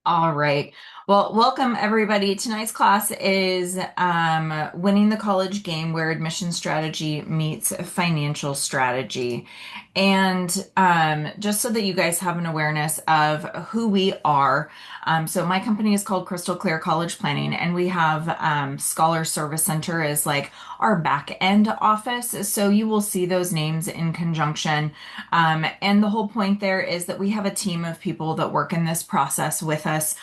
All right. Well, welcome everybody. Tonight's class is winning the college game where admission strategy meets financial strategy. And just so that you guys have an awareness of who we are. So my company is called Crystal Clear College Planning, and we have Scholar Service Center is like our back end office. So you will see those names in conjunction. And the whole point there is that we have a team of people that work in this process with us,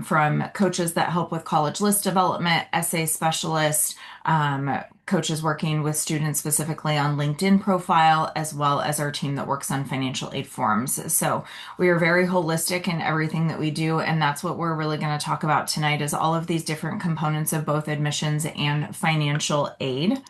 from coaches that help with college list development, essay specialists, coaches working with students specifically on LinkedIn profile, as well as our team that works on financial aid forms. So we are very holistic in everything that we do, and that's what we're really going to talk about tonight is all of these different components of both admissions and financial aid.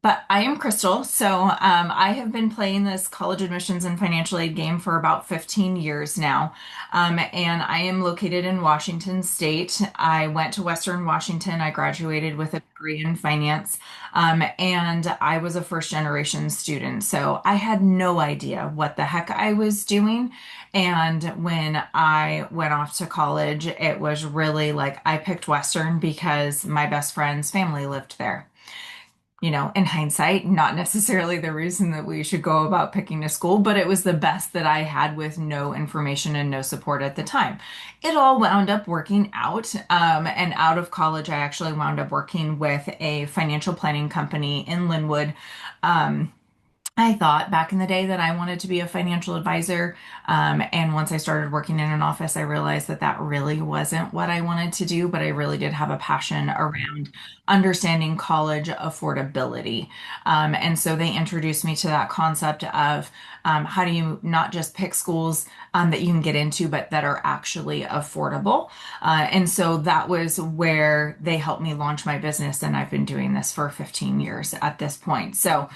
But I am Crystal, so I have been playing this college admissions and financial aid game for about 15 years now. And I am located in Washington State. I went to Western Washington. I graduated with a degree in finance, and I was a first generation student. So I had no idea what the heck I was doing. And when I went off to college, it was really like I picked Western because my best friend's family lived there. In hindsight, not necessarily the reason that we should go about picking a school, but it was the best that I had with no information and no support at the time. It all wound up working out. And out of college, I actually wound up working with a financial planning company in Linwood. I thought back in the day that I wanted to be a financial advisor. And once I started working in an office, I realized that that really wasn't what I wanted to do, but I really did have a passion around understanding college affordability. And so they introduced me to that concept of how do you not just pick schools that you can get into, but that are actually affordable. And so that was where they helped me launch my business. And I've been doing this for 15 years at this point. So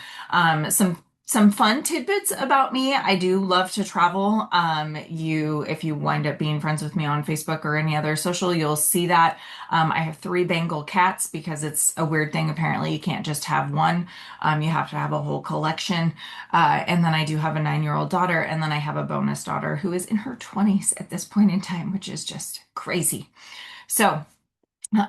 some fun tidbits about me. I do love to travel. If you wind up being friends with me on Facebook or any other social, you'll see that. I have 3 Bengal cats because it's a weird thing. Apparently, you can't just have one. You have to have a whole collection. And then I do have a 9-year-old daughter, and then I have a bonus daughter who is in her 20s at this point in time, which is just crazy. So,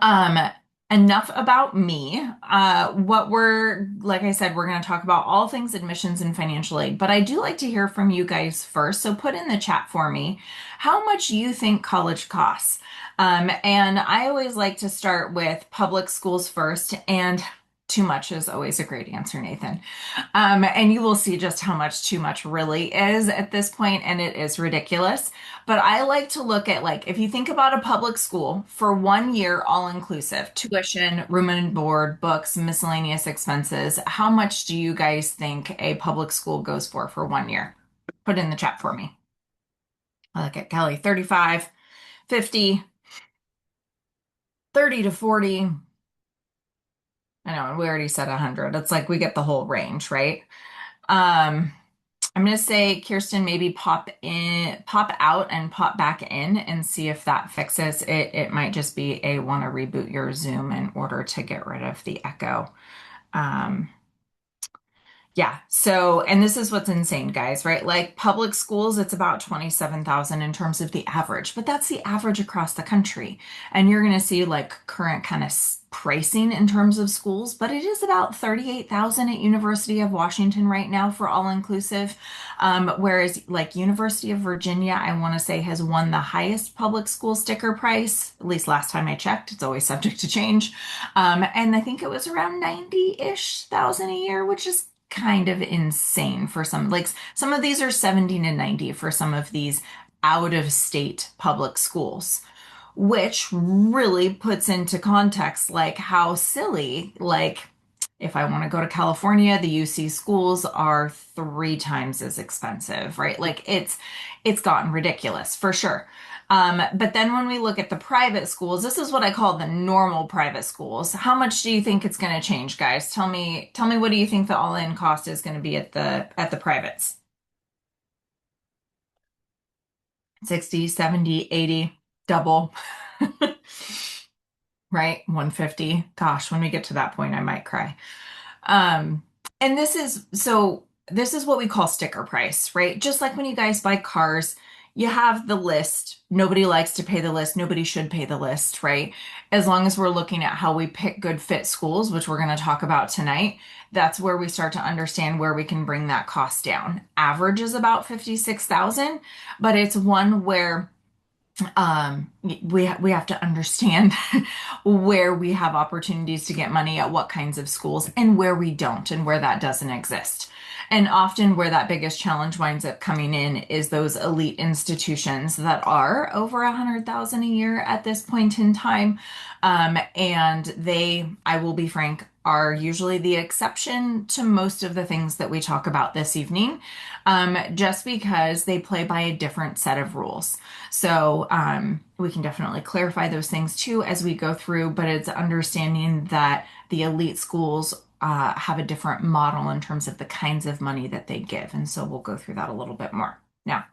um, enough about me. Like I said, we're going to talk about all things admissions and financial aid, but I do like to hear from you guys first. So put in the chat for me how much you think college costs. And I always like to start with public schools first, and too much is always a great answer, Nathan. And you will see just how much too much really is at this point, and it is ridiculous. But I like to look at, like, if you think about a public school for 1 year, all inclusive, tuition, room and board, books, miscellaneous expenses, how much do you guys think a public school goes for 1 year? Put in the chat for me. I look at Kelly, 35, 50, 30 to 40. I know, and we already said 100. It's like we get the whole range, right? I'm gonna say, Kirsten, maybe pop out and pop back in and see if that fixes it. It might just be a want to reboot your Zoom in order to get rid of the echo. Um, yeah. So, and this is what's insane, guys, right? Like public schools, it's about 27,000 in terms of the average, but that's the average across the country. And you're going to see like current kind of pricing in terms of schools, but it is about 38,000 at University of Washington right now for all inclusive. Whereas like University of Virginia, I want to say has won the highest public school sticker price, at least last time I checked. It's always subject to change. And I think it was around 90-ish thousand a year, which is kind of insane for some. Like some of these are 70 to 90 for some of these out of state public schools, which really puts into context like how silly, like if I want to go to California, the UC schools are 3 times as expensive, right? Like it's gotten ridiculous for sure. But then when we look at the private schools, this is what I call the normal private schools. How much do you think it's going to change, guys? Tell me what do you think the all-in cost is going to be at the privates? 60, 70, 80, double. Right? 150. Gosh, when we get to that point, I might cry. And this is what we call sticker price, right? Just like when you guys buy cars, you have the list. Nobody likes to pay the list. Nobody should pay the list, right? As long as we're looking at how we pick good fit schools, which we're going to talk about tonight, that's where we start to understand where we can bring that cost down. Average is about 56,000, but it's one where we have to understand where we have opportunities to get money at what kinds of schools and where we don't and where that doesn't exist. And often where that biggest challenge winds up coming in is those elite institutions that are over 100,000 a year at this point in time. And they, I will be frank, are usually the exception to most of the things that we talk about this evening, just because they play by a different set of rules. So we can definitely clarify those things too as we go through, but it's understanding that the elite schools have a different model in terms of the kinds of money that they give. And so we'll go through that a little bit more. Now,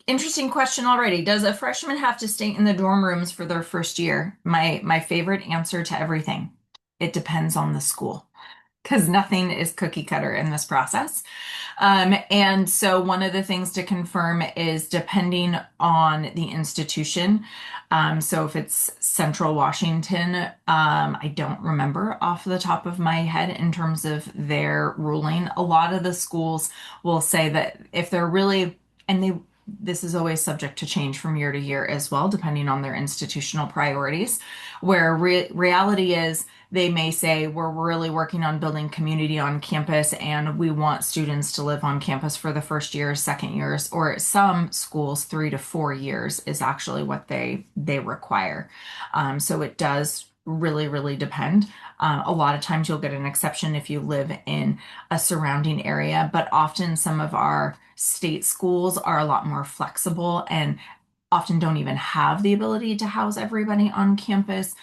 interesting question already. Does a freshman have to stay in the dorm rooms for their first year? My favorite answer to everything. It depends on the school because nothing is cookie cutter in this process. And so one of the things to confirm is depending on the institution. So if it's Central Washington, I don't remember off the top of my head in terms of their ruling. A lot of the schools will say that if they're really, and this is always subject to change from year to year as well, depending on their institutional priorities, where reality is they may say, we're really working on building community on campus and we want students to live on campus for the first year, second years, or at some schools, 3 to 4 years is actually what they require. So it does really depend. A lot of times you'll get an exception if you live in a surrounding area, but often some of our state schools are a lot more flexible and often don't even have the ability to house everybody on campus,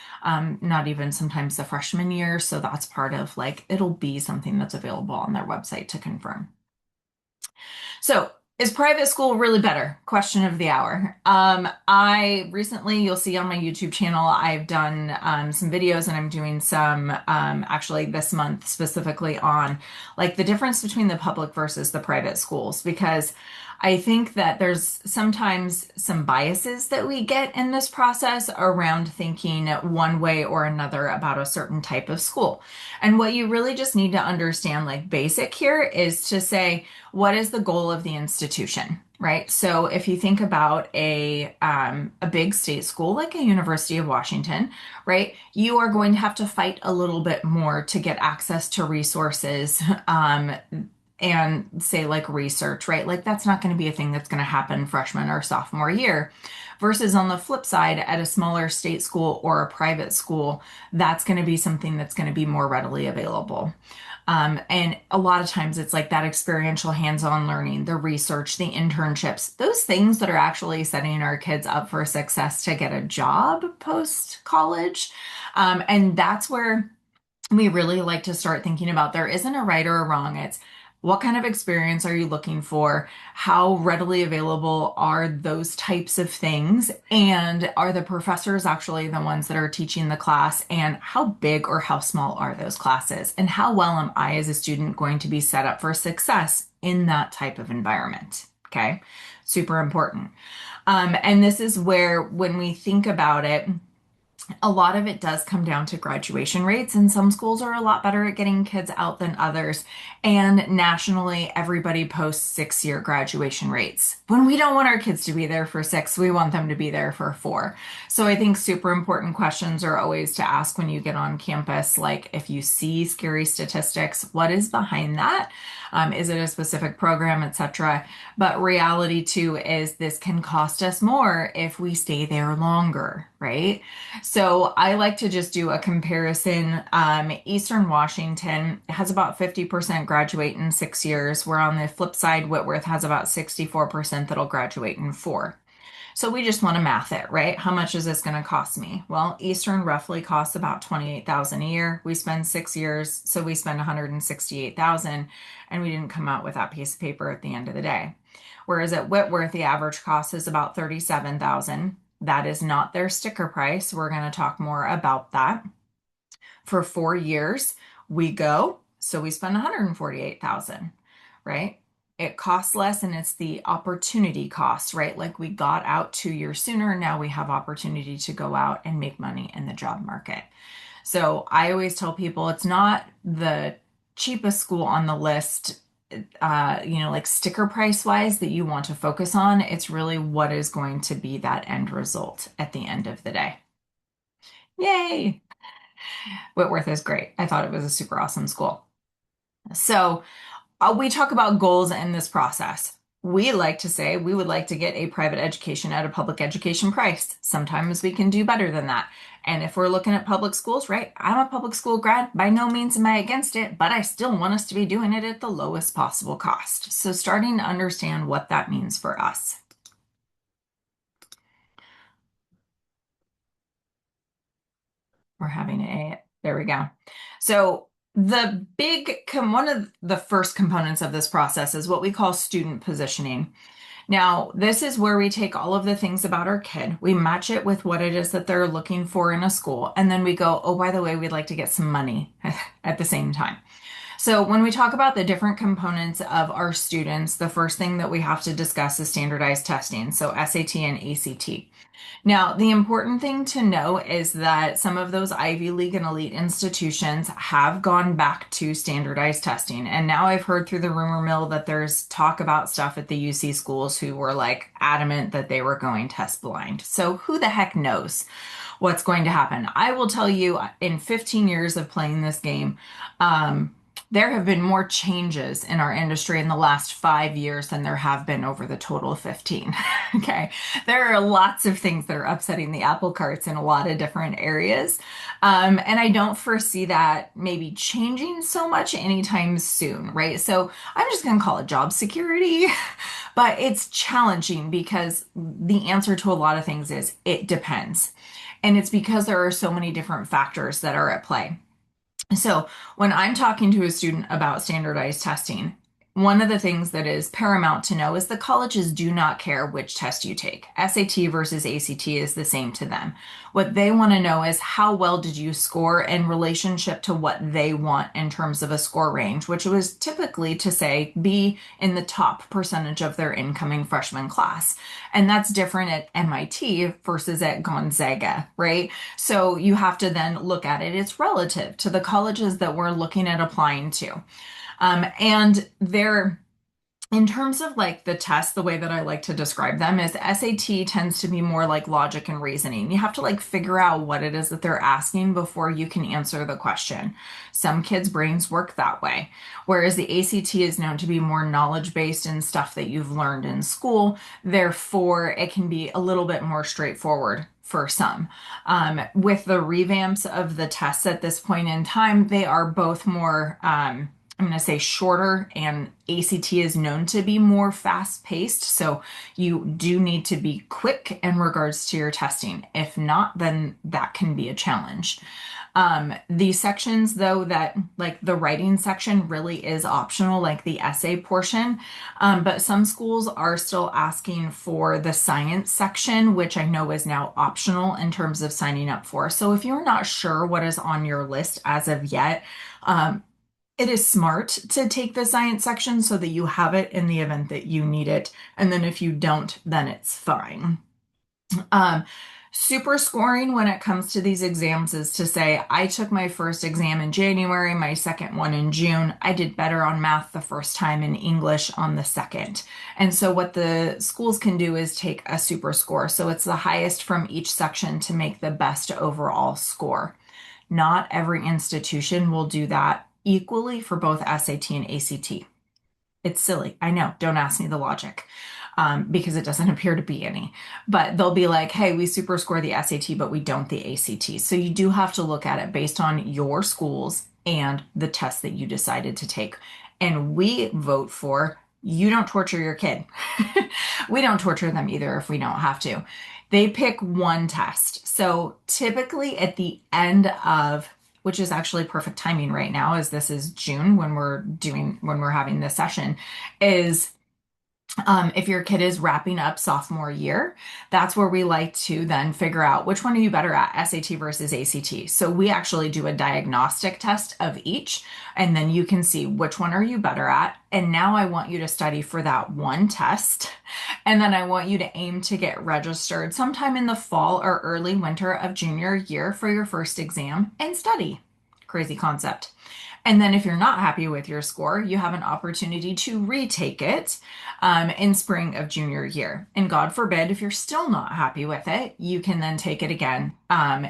not even sometimes the freshman year. So that's part of like, it'll be something that's available on their website to confirm. So is private school really better? Question of the hour. I recently, you'll see on my YouTube channel, I've done some videos and I'm doing some actually this month specifically on like the difference between the public versus the private schools, because I think that there's sometimes some biases that we get in this process around thinking one way or another about a certain type of school. And what you really just need to understand, like basic here, is to say, what is the goal of the institution, right? So if you think about a big state school like a University of Washington, right, you are going to have to fight a little bit more to get access to resources, and say like research, right? Like that's not going to be a thing that's going to happen freshman or sophomore year. Versus on the flip side, at a smaller state school or a private school, that's going to be something that's going to be more readily available. And a lot of times it's like that experiential hands-on learning, the research, the internships, those things that are actually setting our kids up for success to get a job post-college. And that's where we really like to start thinking about there isn't a right or a wrong. It's what kind of experience are you looking for? How readily available are those types of things? And are the professors actually the ones that are teaching the class? And how big or how small are those classes? And how well am I as a student going to be set up for success in that type of environment? Okay, super important. And this is where when we think about it, a lot of it does come down to graduation rates, and some schools are a lot better at getting kids out than others. And nationally, everybody posts 6-year graduation rates. When we don't want our kids to be there for 6, we want them to be there for 4. So I think super important questions are always to ask when you get on campus, like if you see scary statistics, what is behind that? Is it a specific program, etc.? But reality too is this can cost us more if we stay there longer, right? So I like to just do a comparison. Eastern Washington has about 50% graduate in 6 years, where on the flip side, Whitworth has about 64% that'll graduate in 4. So we just want to math it, right? How much is this going to cost me? Well, Eastern roughly costs about 28,000 a year. We spend 6 years, so we spend 168,000, and we didn't come out with that piece of paper at the end of the day. Whereas at Whitworth, the average cost is about 37,000. That is not their sticker price. We're going to talk more about that. For 4 years, we go, so we spend 148,000, right? it costs less and it's the opportunity cost, right? Like we got out 2 years sooner. Now we have opportunity to go out and make money in the job market. So I always tell people it's not the cheapest school on the list, like sticker price wise that you want to focus on. It's really what is going to be that end result at the end of the day. Yay! Whitworth is great. I thought it was a super awesome school. So we talk about goals in this process. We like to say we would like to get a private education at a public education price. Sometimes we can do better than that. And if we're looking at public schools, right? I'm a public school grad. By no means am I against it, but I still want us to be doing it at the lowest possible cost. So starting to understand what that means for us. We're having there we go. So one of the first components of this process is what we call student positioning. Now, this is where we take all of the things about our kid, we match it with what it is that they're looking for in a school, and then we go, oh, by the way, we'd like to get some money at the same time. So when we talk about the different components of our students, the first thing that we have to discuss is standardized testing, so SAT and ACT. Now, the important thing to know is that some of those Ivy League and elite institutions have gone back to standardized testing. And now I've heard through the rumor mill that there's talk about stuff at the UC schools who were like adamant that they were going test blind. So who the heck knows what's going to happen? I will tell you in 15 years of playing this game, there have been more changes in our industry in the last 5 years than there have been over the total of 15. Okay. There are lots of things that are upsetting the apple carts in a lot of different areas. And I don't foresee that maybe changing so much anytime soon, right? So I'm just going to call it job security, but it's challenging because the answer to a lot of things is it depends. And it's because there are so many different factors that are at play. So, when I'm talking to a student about standardized testing, one of the things that is paramount to know is the colleges do not care which test you take. SAT versus ACT is the same to them. What they want to know is how well did you score in relationship to what they want in terms of a score range, which was typically to say be in the top percentage of their incoming freshman class. And that's different at MIT versus at Gonzaga, right? So you have to then look at it. It's relative to the colleges that we're looking at applying to. And they're, in terms of like the tests, the way that I like to describe them is SAT tends to be more like logic and reasoning. You have to like figure out what it is that they're asking before you can answer the question. Some kids' brains work that way, whereas the ACT is known to be more knowledge based and stuff that you've learned in school. Therefore, it can be a little bit more straightforward for some. With the revamps of the tests at this point in time, they are both more, I'm going to say shorter, and ACT is known to be more fast paced. So you do need to be quick in regards to your testing. If not, then that can be a challenge. The sections, though, that like the writing section really is optional, like the essay portion. But some schools are still asking for the science section, which I know is now optional in terms of signing up for. So if you're not sure what is on your list as of yet, it is smart to take the science section so that you have it in the event that you need it. And then if you don't, then it's fine. Um, Super scoring when it comes to these exams is to say, I took my first exam in January, my second one in June. I did better on math the first time and English on the second. And so what the schools can do is take a super score. So it's the highest from each section to make the best overall score. Not every institution will do that equally for both SAT and ACT. It's silly. I know. Don't ask me the logic because it doesn't appear to be any. But they'll be like, hey, we super score the SAT, but we don't the ACT. So you do have to look at it based on your schools and the test that you decided to take. And we vote for you don't torture your kid. We don't torture them either if we don't have to. They pick one test. So typically at the end of, which is actually perfect timing right now, as this is June when we're having this session, is If your kid is wrapping up sophomore year, that's where we like to then figure out which one are you better at, SAT versus ACT. So we actually do a diagnostic test of each, and then you can see which one are you better at. And now I want you to study for that one test. And then I want you to aim to get registered sometime in the fall or early winter of junior year for your first exam and study. Crazy concept. And then if you're not happy with your score, you have an opportunity to retake it in spring of junior year. And God forbid, if you're still not happy with it, you can then take it again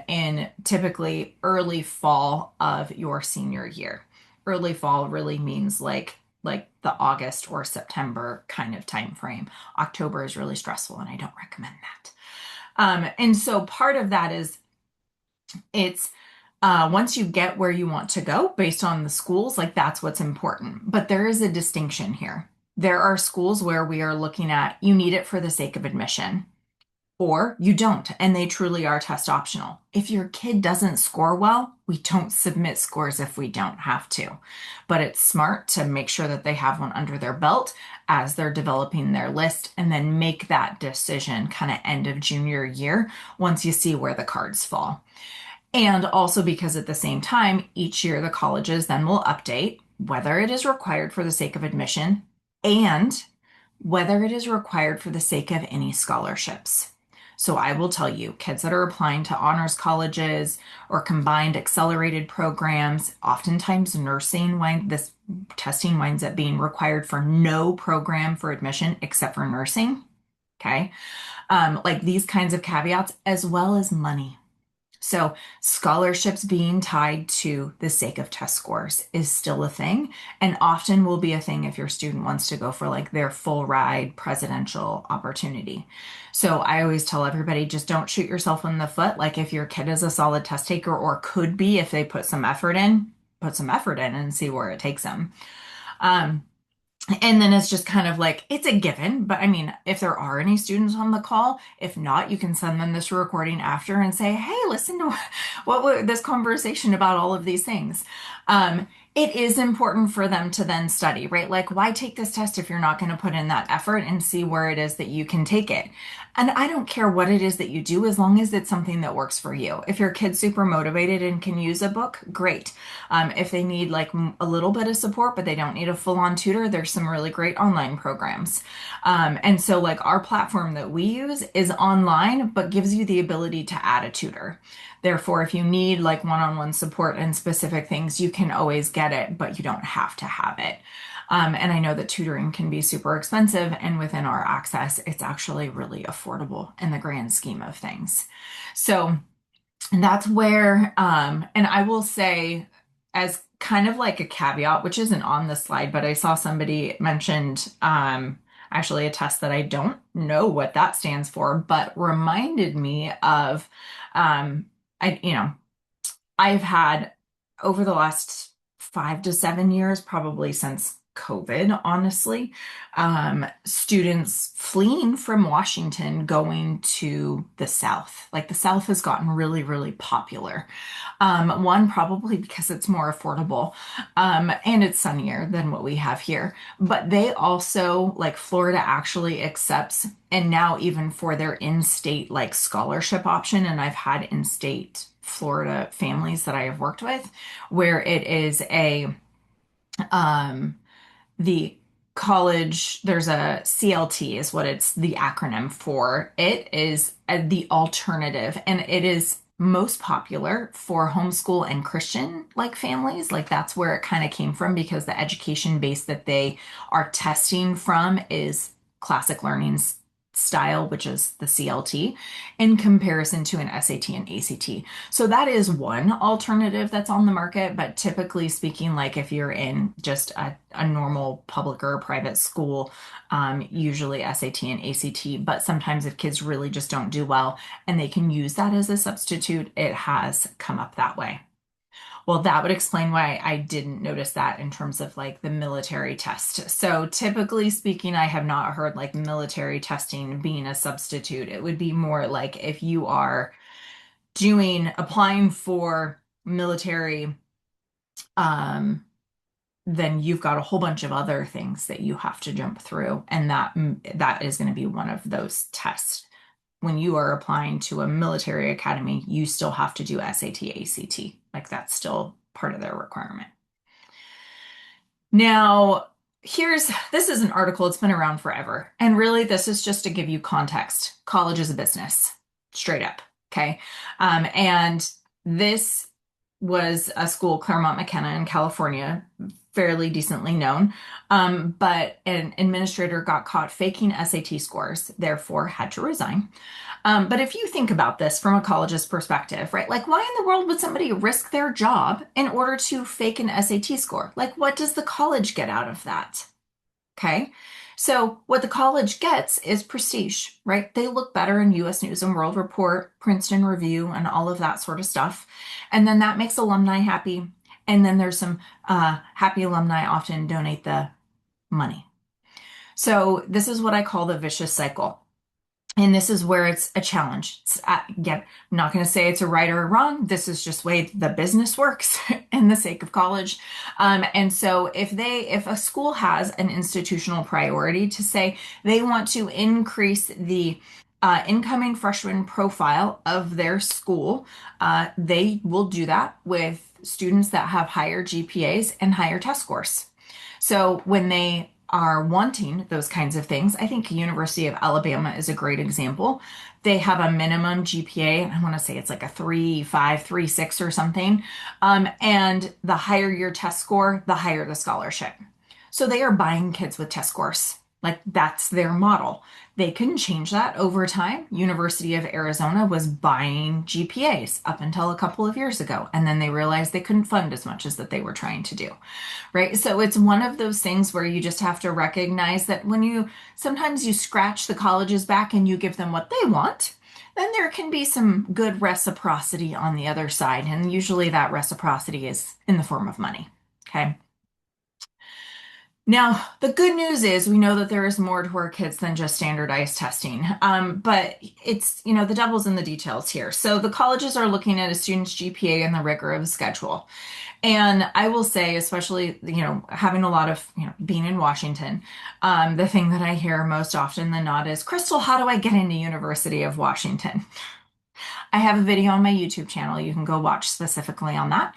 in typically early fall of your senior year. Early fall really means like the August or September kind of time frame. October is really stressful, and I don't recommend that. And so part of that is it's once you get where you want to go based on the schools, like that's what's important. But there is a distinction here. There are schools where we are looking at you need it for the sake of admission, or you don't, and they truly are test optional. If your kid doesn't score well, we don't submit scores if we don't have to. But it's smart to make sure that they have one under their belt as they're developing their list and then make that decision kind of end of junior year once you see where the cards fall. And also because at the same time, each year the colleges then will update whether it is required for the sake of admission and whether it is required for the sake of any scholarships. So I will tell you, kids that are applying to honors colleges or combined accelerated programs, oftentimes this testing winds up being required for no program for admission except for nursing. Okay. Like these kinds of caveats, as well as money. So, scholarships being tied to the sake of test scores is still a thing, and often will be a thing if your student wants to go for like their full ride presidential opportunity. So, I always tell everybody just don't shoot yourself in the foot. Like, if your kid is a solid test taker or could be if they put some effort in, put some effort in and see where it takes them. Um, and then it's just kind of like, it's a given. But I mean, if there are any students on the call, if not, you can send them this recording after and say, hey, listen to this conversation about all of these things. It is important for them to then study, right? Like, why take this test if you're not going to put in that effort and see where it is that you can take it? And I don't care what it is that you do as long as it's something that works for you. If your kid's super motivated and can use a book, great. If they need like a little bit of support, but they don't need a full-on tutor, there's some really great online programs. And so like our platform that we use is online, but gives you the ability to add a tutor. Therefore, if you need like one-on-one support and specific things, you can always get it, but you don't have to have it. And I know that tutoring can be super expensive, and within our access, it's actually really affordable in the grand scheme of things. So that's where, and I will say, as kind of like a caveat, which isn't on the slide, but I saw somebody mentioned actually a test that I don't know what that stands for, but reminded me of, I, you know, I've had over the last 5 to 7 years, probably since COVID, honestly, students fleeing from Washington going to the South. Like the South has gotten really, really popular. One, probably because it's more affordable, and it's sunnier than what we have here. But they also, like Florida actually accepts, and now even for their in-state like scholarship option, and I've had in-state Florida families that I have worked with where it is um the college, there's a CLT is what it's the acronym for. It is the alternative, and it is most popular for homeschool and Christian like families. Like that's where it kind of came from because the education base that they are testing from is classic learning style, which is the CLT, in comparison to an SAT and ACT. So that is one alternative that's on the market. But typically speaking, like if you're in just a normal public or a private school, usually SAT and ACT. But sometimes if kids really just don't do well and they can use that as a substitute, it has come up that way. Well, that would explain why I didn't notice that in terms of like the military test. So typically speaking, I have not heard like military testing being a substitute. It would be more like if you are applying for military, um, then you've got a whole bunch of other things that you have to jump through, and that is going to be one of those tests. When you are applying to a military academy, you still have to do SAT, ACT. Like that's still part of their requirement. Now, this is an article, it's been around forever. And really, this is just to give you context. College is a business, straight up. Okay. And this was a school, Claremont McKenna in California, fairly decently known. But an administrator got caught faking SAT scores, therefore had to resign. But if you think about this from a college's perspective, right? Like, why in the world would somebody risk their job in order to fake an SAT score? Like, what does the college get out of that? Okay. So, what the college gets is prestige, right? They look better in US News and World Report, Princeton Review, and all of that sort of stuff. And then that makes alumni happy. And then there's some happy alumni often donate the money. So, this is what I call the vicious cycle. And this is where it's a challenge. Again, I'm not going to say it's a right or a wrong. This is just the way the business works in the sake of college. And so if a school has an institutional priority to say they want to increase the incoming freshman profile of their school, they will do that with students that have higher GPAs and higher test scores. So when they are wanting those kinds of things, I think University of Alabama is a great example. They have a minimum GPA, I want to say it's like a 3.5, 3.6 or something. And the higher your test score, the higher the scholarship. So they are buying kids with test scores. Like that's their model. They can change that over time. University of Arizona was buying GPAs up until a couple of years ago, and then they realized they couldn't fund as much as that they were trying to do, right? So it's one of those things where you just have to recognize that sometimes you scratch the college's back and you give them what they want, then there can be some good reciprocity on the other side, and usually that reciprocity is in the form of money, okay? Now, the good news is we know that there is more to our kids than just standardized testing. But the devil's in the details here. So the colleges are looking at a student's GPA and the rigor of the schedule. And I will say, especially, having a lot of, being in Washington, the thing that I hear most often than not is, Crystal, how do I get into University of Washington? I have a video on my YouTube channel. You can go watch specifically on that.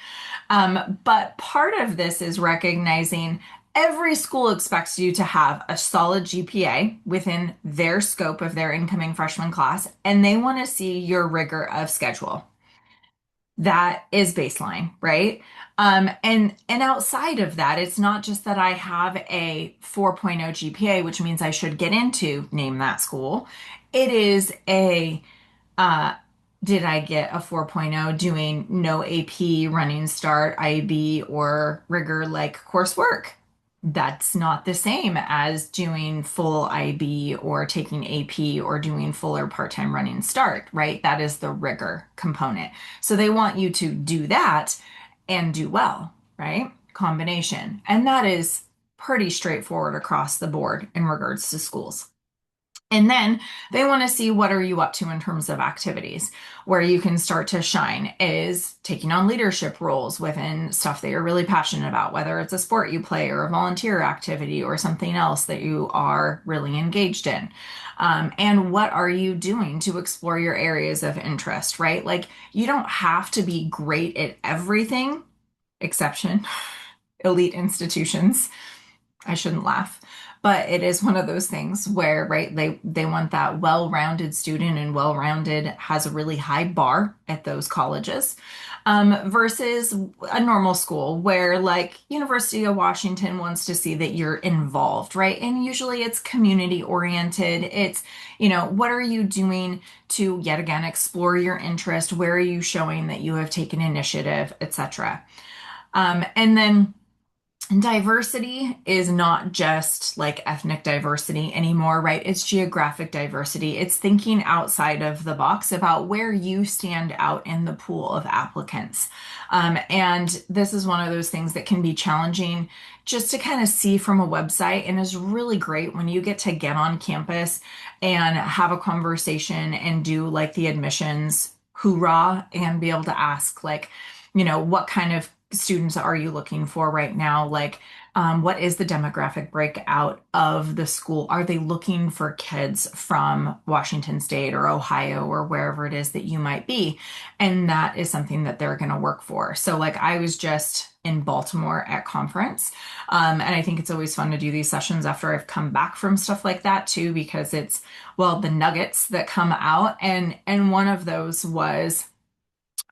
But part of this is recognizing every school expects you to have a solid GPA within their scope of their incoming freshman class, and they want to see your rigor of schedule. That is baseline, right? And outside of that, it's not just that I have a 4.0 GPA, which means I should get into name that school. It is did I get a 4.0 doing no AP, running start, IB, or rigor like coursework? That's not the same as doing full IB or taking AP or doing full or part-time running start, right? That is the rigor component. So they want you to do that and do well, right? Combination. And that is pretty straightforward across the board in regards to schools. And then they want to see what are you up to in terms of activities. Where you can start to shine is taking on leadership roles within stuff that you're really passionate about, whether it's a sport you play or a volunteer activity or something else that you are really engaged in. And what are you doing to explore your areas of interest, right? Like you don't have to be great at everything, exception, elite institutions. I shouldn't laugh. But it is one of those things where, right, they want that well-rounded student, and well-rounded has a really high bar at those colleges, versus a normal school where like University of Washington wants to see that you're involved, right? And usually it's community oriented. It's, what are you doing to yet again explore your interest? Where are you showing that you have taken initiative, etc. And then diversity is not just like ethnic diversity anymore, right? It's geographic diversity. It's thinking outside of the box about where you stand out in the pool of applicants. And this is one of those things that can be challenging just to kind of see from a website, and is really great when you get to get on campus and have a conversation and do like the admissions hoorah and be able to ask like, what kind of students are you looking for right now? Like, what is the demographic breakout of the school? Are they looking for kids from Washington State or Ohio or wherever it is that you might be? And that is something that they're going to work for. So, like, I was just in Baltimore at conference, and I think it's always fun to do these sessions after I've come back from stuff like that too, because it's, well, the nuggets that come out, and one of those was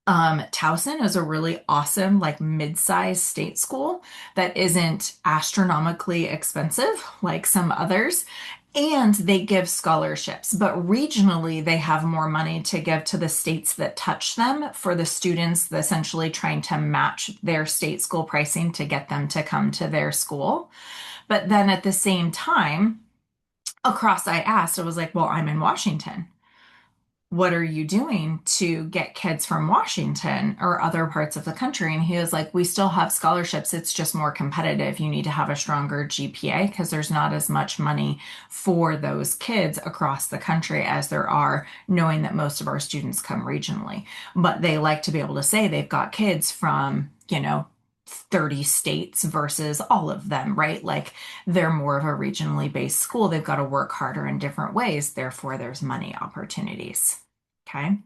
Towson is a really awesome, like mid-sized state school that isn't astronomically expensive like some others. And they give scholarships, but regionally, they have more money to give to the states that touch them for the students, essentially trying to match their state school pricing to get them to come to their school. But then at the same time, across I asked, I was like, well, I'm in Washington. What are you doing to get kids from Washington or other parts of the country? And he was like, we still have scholarships. It's just more competitive. You need to have a stronger GPA because there's not as much money for those kids across the country as there are, knowing that most of our students come regionally. But they like to be able to say they've got kids from, 30 states versus all of them, right? Like they're more of a regionally based school. They've got to work harder in different ways. Therefore, there's money opportunities. Okay.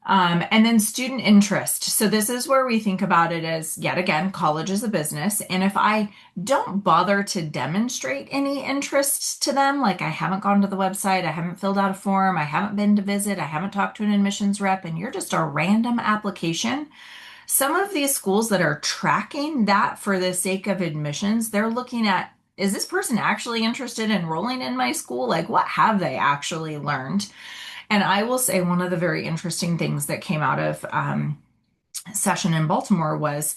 And then student interest. So this is where we think about it as, yet again, college is a business. And if I don't bother to demonstrate any interest to them, like I haven't gone to the website, I haven't filled out a form, I haven't been to visit, I haven't talked to an admissions rep, and you're just a random application, some of these schools that are tracking that for the sake of admissions, they're looking at, is this person actually interested in enrolling in my school? Like, what have they actually learned? And I will say one of the very interesting things that came out of session in Baltimore was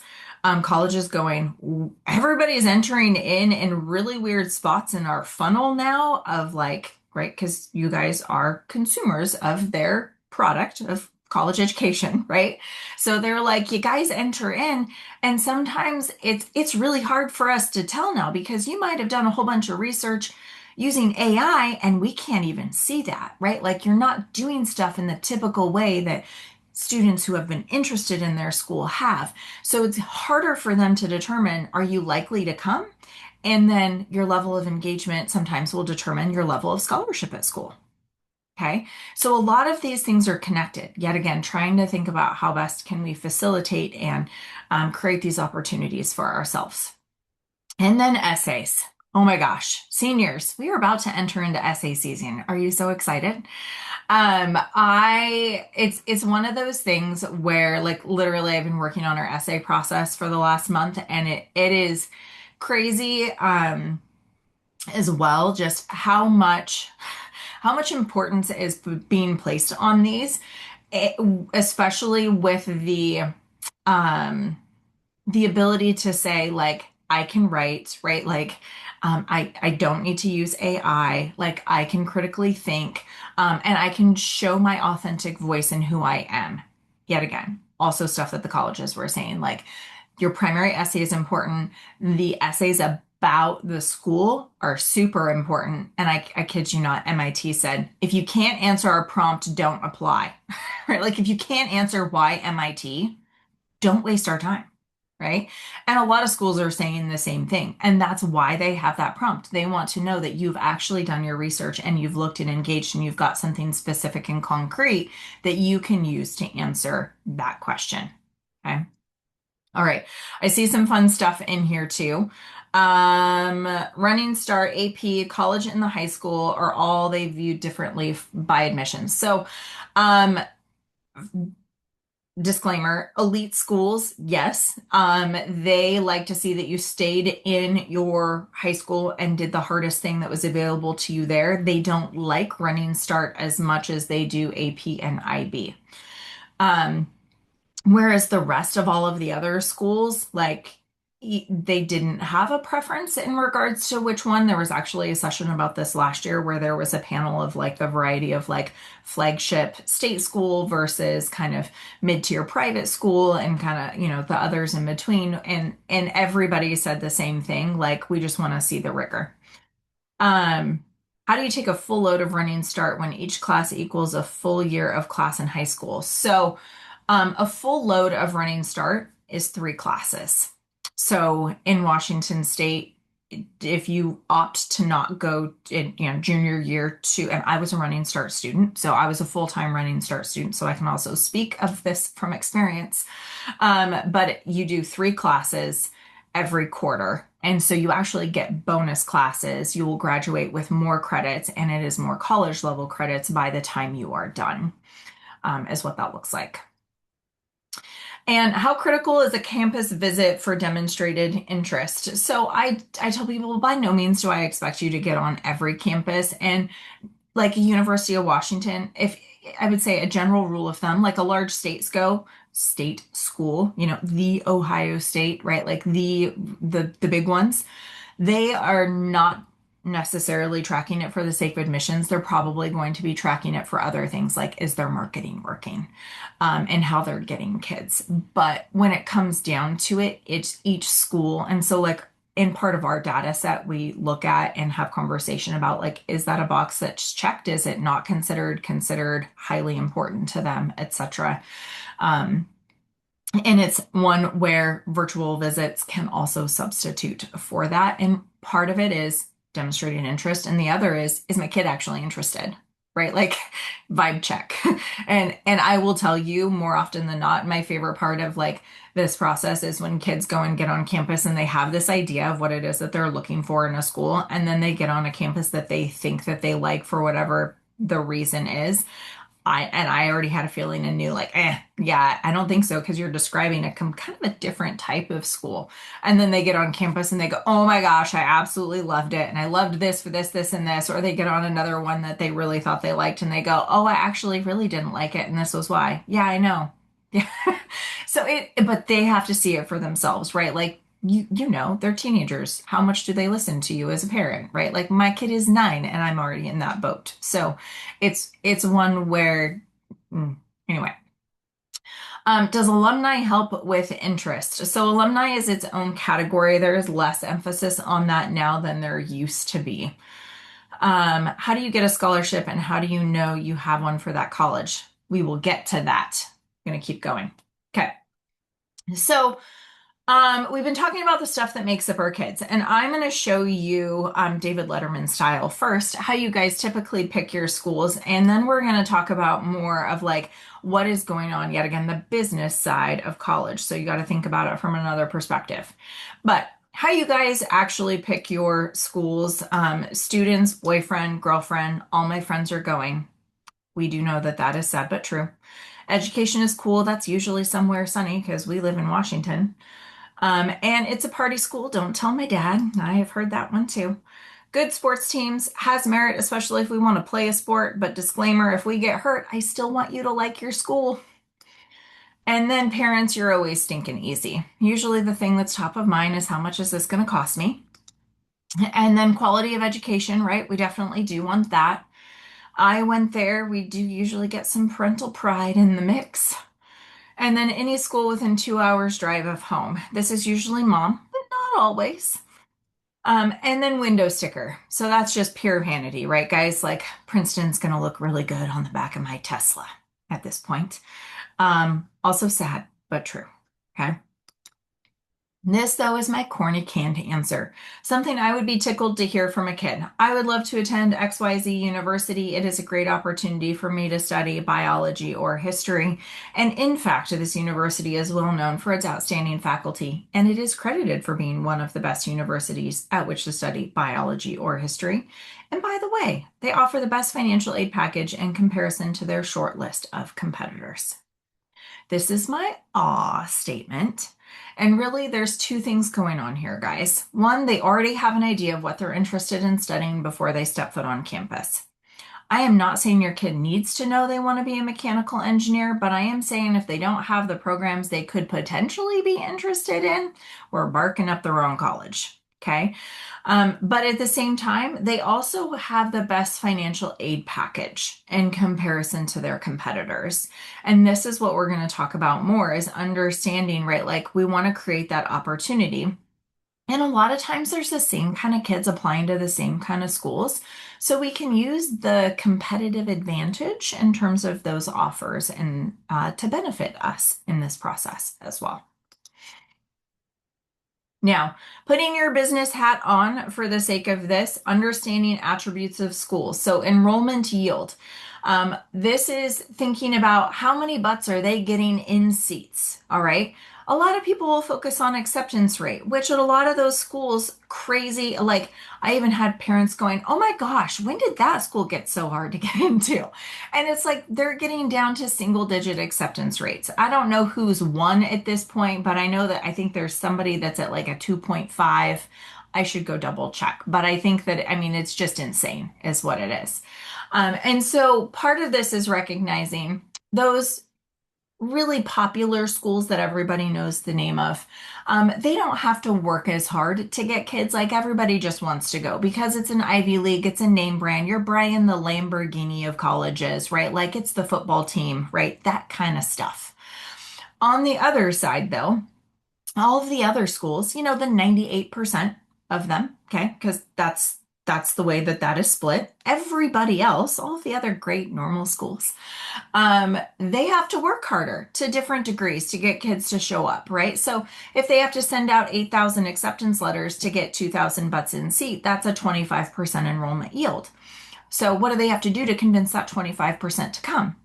colleges going, everybody's entering in really weird spots in our funnel now of like, right, because you guys are consumers of their product of college education, right? So they're like, you guys enter in, and sometimes it's really hard for us to tell now because you might have done a whole bunch of research using AI and we can't even see that, right? Like you're not doing stuff in the typical way that students who have been interested in their school have. So it's harder for them to determine, are you likely to come? And then your level of engagement sometimes will determine your level of scholarship at school. Okay, so a lot of these things are connected. Yet again, trying to think about how best can we facilitate and create these opportunities for ourselves. And then essays. Oh my gosh, seniors, we are about to enter into essay season. Are you so excited? It's one of those things where like literally I've been working on our essay process for the last month, and it is crazy as well, just how much importance is being placed on these, especially with um, the ability to say like I can write, right? Like I don't need to use AI. Like I can critically think, and I can show my authentic voice and who I am. Yet again, also stuff that the colleges were saying, like your primary essay is important. The essays about the school are super important. And I kid you not, MIT said, if you can't answer our prompt, don't apply, right? Like if you can't answer why MIT, don't waste our time, right? And a lot of schools are saying the same thing. And that's why they have that prompt. They want to know that you've actually done your research and you've looked and engaged and you've got something specific and concrete that you can use to answer that question. Okay. All right. I see some fun stuff in here too. Running Start, AP, college and the high school are all they view differently by admissions. So, disclaimer, elite schools, yes. They like to see that you stayed in your high school and did the hardest thing that was available to you there. They don't like Running Start as much as they do AP and IB. Whereas the rest of all of the other schools, like they didn't have a preference in regards to which one. There was actually a session about this last year where there was a panel of like the variety of like flagship state school versus kind of mid-tier private school and kind of, the others in between. And everybody said the same thing, like we just want to see the rigor. Um, how do you take a full load of Running Start when each class equals a full year of class in high school? So, a full load of Running Start is 3 classes. So in Washington State, if you opt to not go in, junior year to, and I was a Running Start student, so I was a full-time Running Start student, so I can also speak of this from experience. But you do 3 classes every quarter. And so you actually get bonus classes. You will graduate with more credits, and it is more college level credits by the time you are done, is what that looks like. And how critical is a campus visit for demonstrated interest? So I tell people, by no means do I expect you to get on every campus. And like a University of Washington, if I would say a general rule of thumb, like a large state school, the Ohio State, right? Like the big ones, they are not necessarily tracking it for the sake of admissions. They're probably going to be tracking it for other things like is their marketing working, and how they're getting kids. But when it comes down to it, it's each school. And so like in part of our data set, we look at and have conversation about like, is that a box that's checked? Is it not considered highly important to them, etc. And it's one where virtual visits can also substitute for that. And part of it is demonstrating interest, and the other is my kid actually interested? Right? Like vibe check. And I will tell you more often than not, my favorite part of like this process is when kids go and get on campus and they have this idea of what it is that they're looking for in a school, and then they get on a campus that they think that they like for whatever the reason is. I already had a feeling and knew like, yeah, I don't think so, because you're describing kind of a different type of school. And then they get on campus and they go, oh my gosh, I absolutely loved it. And I loved this for this, this, and this. Or they get on another one that they really thought they liked and they go, oh, I actually really didn't like it. And this was why. Yeah, I know. Yeah. But they have to see it for themselves, right? Like, they're teenagers. How much do they listen to you as a parent, right? Like my kid is 9 and I'm already in that boat. So it's one where, anyway. Does alumni help with interest? So alumni is its own category. There is less emphasis on that now than there used to be. How do you get a scholarship and how do you know you have one for that college? We will get to that. I'm going to keep going. Okay. So we've been talking about the stuff that makes up our kids, and I'm going to show you David Letterman style first, how you guys typically pick your schools, and then we're going to talk about more of like what is going on, yet again, the business side of college. So you got to think about it from another perspective. But how you guys actually pick your schools, students, boyfriend, girlfriend, all my friends are going. We do know that that is sad but true. Education is cool. That's usually somewhere sunny because we live in Washington. And it's a party school. Don't tell my dad. I have heard that one too. Good sports teams has merit, especially if we want to play a sport. But disclaimer, if we get hurt, I still want you to like your school. And then parents, you're always stinking easy. Usually the thing that's top of mind is how much is this going to cost me? And then quality of education, right? We definitely do want that. I went there. We do usually get some parental pride in the mix. And then any school within 2 hours drive of home. This is usually mom, but not always. And then window sticker. So that's just pure vanity, right, guys? Like Princeton's going to look really good on the back of my Tesla at this point. Also sad, but true. Okay. This, though, is my corny canned answer. Something I would be tickled to hear from a kid. I would love to attend XYZ University. It is a great opportunity for me to study biology or history. And in fact, this university is well known for its outstanding faculty, and it is credited for being one of the best universities at which to study biology or history. And by the way, they offer the best financial aid package in comparison to their short list of competitors. This is my aw statement. And really, there's 2 things going on here, guys. One, they already have an idea of what they're interested in studying before they step foot on campus. I am not saying your kid needs to know they want to be a mechanical engineer, but I am saying if they don't have the programs they could potentially be interested in, we're barking up the wrong college. Okay. But at the same time, they also have the best financial aid package in comparison to their competitors. And this is what we're going to talk about more is understanding, right? Like we want to create that opportunity. And a lot of times there's the same kind of kids applying to the same kind of schools. So we can use the competitive advantage in terms of those offers and to benefit us in this process as well. Now, putting your business hat on for the sake of this, understanding attributes of schools. So, enrollment yield. This is thinking about how many butts are they getting in seats. All right. A lot of people will focus on acceptance rate, which at a lot of those schools, crazy. Like, I even had parents going, oh my gosh, when did that school get so hard to get into? And it's like they're getting down to single digit acceptance rates. I don't know who's won at this point, but I know that I think there's somebody that's at like a 2.5. I should go double check, but I think that, I mean, it's just insane, is what it is. And so part of this is recognizing those really popular schools that everybody knows the name of. They don't have to work as hard to get kids. Like everybody just wants to go because it's an Ivy League, it's a name brand. You're buying the Lamborghini of colleges, right? Like it's the football team, right? That kind of stuff. On the other side, though, all of the other schools, the 98% of them, okay, because that's the way that that is split. Everybody else, all of the other great normal schools, they have to work harder to different degrees to get kids to show up, right? So if they have to send out 8,000 acceptance letters to get 2,000 butts in seat, that's a 25% enrollment yield. So what do they have to do to convince that 25% to come?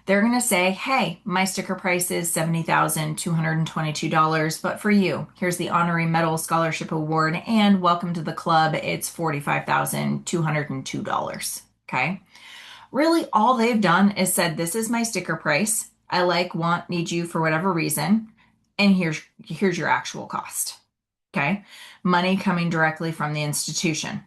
They're going to say, hey, my sticker price is $70,222, but for you, here's the honorary medal scholarship award, and welcome to the club. It's $45,202. Okay. Really, all they've done is said, this is my sticker price. I like, want, need you for whatever reason. And here's your actual cost. Okay. Money coming directly from the institution.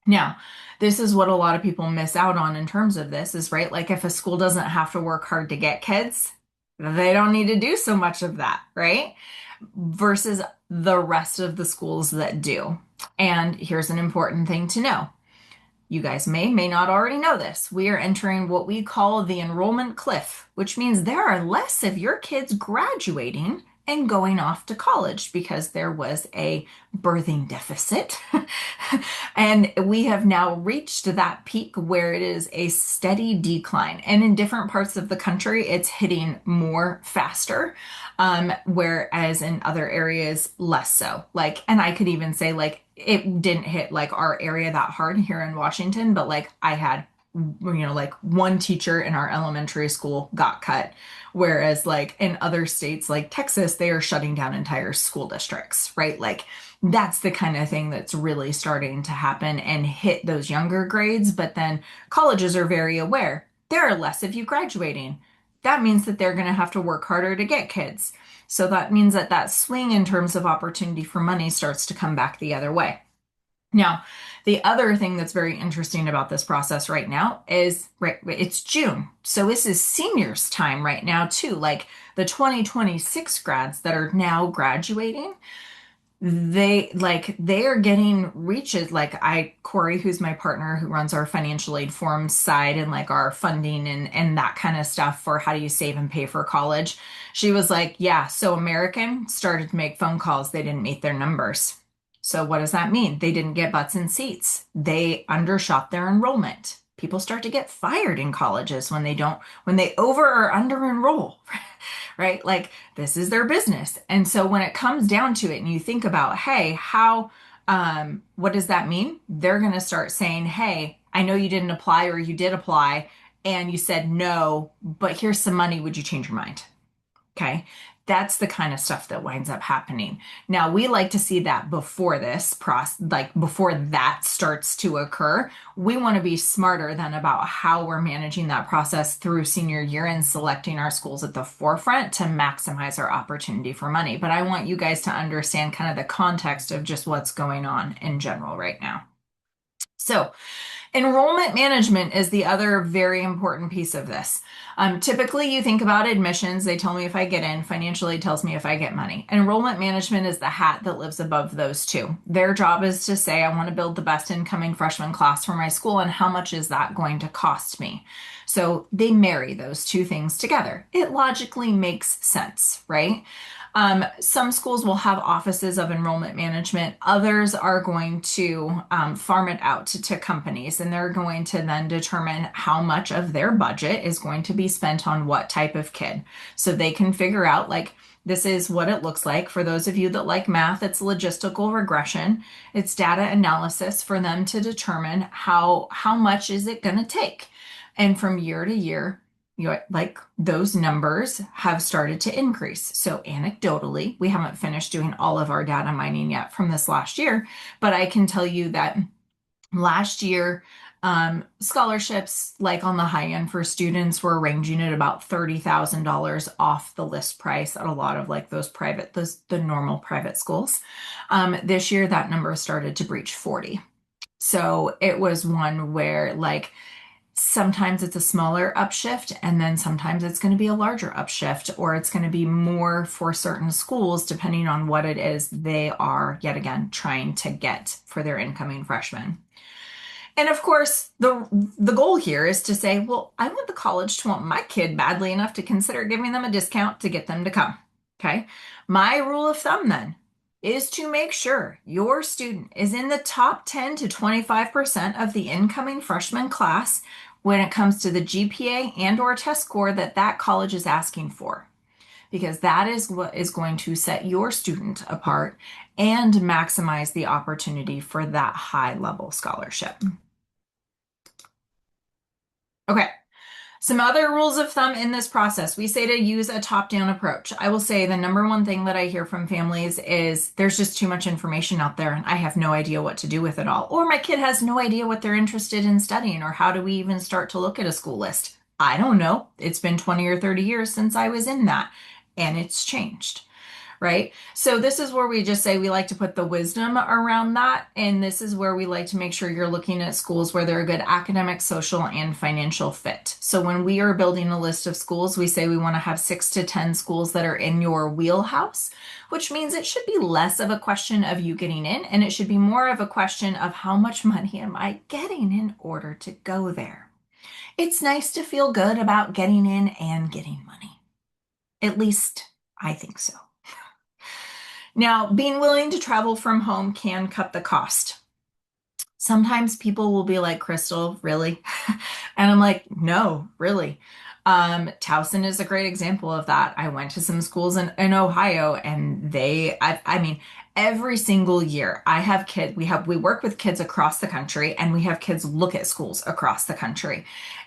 Now, this is what a lot of people miss out on in terms of this is right. Like if a school doesn't have to work hard to get kids, they don't need to do so much of that, right? Versus the rest of the schools that do. And here's an important thing to know. You guys may not already know this. We are entering what we call the enrollment cliff, which means there are less of your kids graduating and going off to college because there was a birthing deficit. And we have now reached that peak where it is a steady decline. And in different parts of the country, it's hitting more faster, whereas in other areas, less so. Like, and I could even say, like, it didn't hit like our area that hard here in Washington, but like I had, like one teacher in our elementary school got cut. Whereas like in other states like Texas, they are shutting down entire school districts, right? Like that's the kind of thing that's really starting to happen and hit those younger grades. But then colleges are very aware. There are less of you graduating. That means that they're going to have to work harder to get kids. So that means that that swing in terms of opportunity for money starts to come back the other way. Now, the other thing that's very interesting about this process right now is right, it's June. So this is seniors time right now too. Like the 2026 grads that are now graduating, they are getting reaches. Like Corey, who's my partner who runs our financial aid forums side and like our funding and that kind of stuff for how do you save and pay for college. She was like, yeah, so American started to make phone calls. They didn't meet their numbers. So what does that mean? They didn't get butts in seats. They undershot their enrollment. People start to get fired in colleges when they over or under enroll, right? Like this is their business. And so when it comes down to it and you think about, hey, what does that mean? They're going to start saying, hey, I know you didn't apply or you did apply and you said no, but here's some money. Would you change your mind? Okay. That's the kind of stuff that winds up happening. Now, we like to see that before this process, like before that starts to occur. We want to be smarter than about how we're managing that process through senior year and selecting our schools at the forefront to maximize our opportunity for money. But I want you guys to understand kind of the context of just what's going on in general right now. So, enrollment management is the other very important piece of this. Typically, you think about admissions, they tell me if I get in, financial aid tells me if I get money. Enrollment management is the hat that lives above those two. Their job is to say, I want to build the best incoming freshman class for my school, and how much is that going to cost me? So they marry those two things together. It logically makes sense, right? Some schools will have offices of enrollment management. Others are going to farm it out to companies, and they're going to then determine how much of their budget is going to be spent on what type of kid. So they can figure out, like, this is what it looks like. For those of you that like math, it's logistical regression. It's data analysis for them to determine how much is it going to take. And from year to year, like those numbers have started to increase. So anecdotally, we haven't finished doing all of our data mining yet from this last year, but I can tell you that last year, scholarships, like on the high end for students, were ranging at about $30,000 off the list price at a lot of like the normal private schools. This year, that number started to breach 40. So it was one where like sometimes it's a smaller upshift, and then sometimes it's going to be a larger upshift, or it's going to be more for certain schools depending on what it is they are, yet again, trying to get for their incoming freshmen. And of course, the goal here is to say, well, I want the college to want my kid badly enough to consider giving them a discount to get them to come. Okay. My rule of thumb then is to make sure your student is in the top 10 to 25% of the incoming freshman class when it comes to the GPA and or test score that college is asking for, because that is what is going to set your student apart and maximize the opportunity for that high level scholarship. Okay. Some other rules of thumb in this process. We say to use a top-down approach. I will say the number one thing that I hear from families is there's just too much information out there and I have no idea what to do with it all. Or my kid has no idea what they're interested in studying, or how do we even start to look at a school list? I don't know. It's been 20 or 30 years since I was in that, and it's changed. Right? So this is where we just say we like to put the wisdom around that. And this is where we like to make sure you're looking at schools where they're a good academic, social, and financial fit. So when we are building a list of schools, we say we want to have 6 to 10 schools that are in your wheelhouse, which means it should be less of a question of you getting in, and it should be more of a question of how much money am I getting in order to go there. It's nice to feel good about getting in and getting money. At least I think so. Now, being willing to travel from home can cut the cost. Sometimes people will be like, Crystal, really? And I'm like, no, really. Towson is a great example of that. I went to some schools in Ohio, and I mean, every single year I have kids, we work with kids across the country, and we have kids look at schools across the country.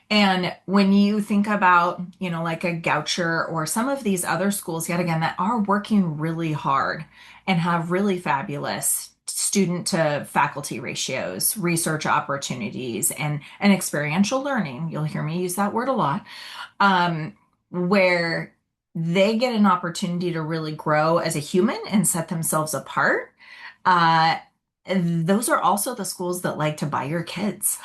And when you think about, like a Goucher or some of these other schools, yet again, that are working really hard and have really fabulous student to faculty ratios, research opportunities, and experiential learning, you'll hear me use that word a lot, where they get an opportunity to really grow as a human and set themselves apart. Uh, those are also the schools that like to buy your kids.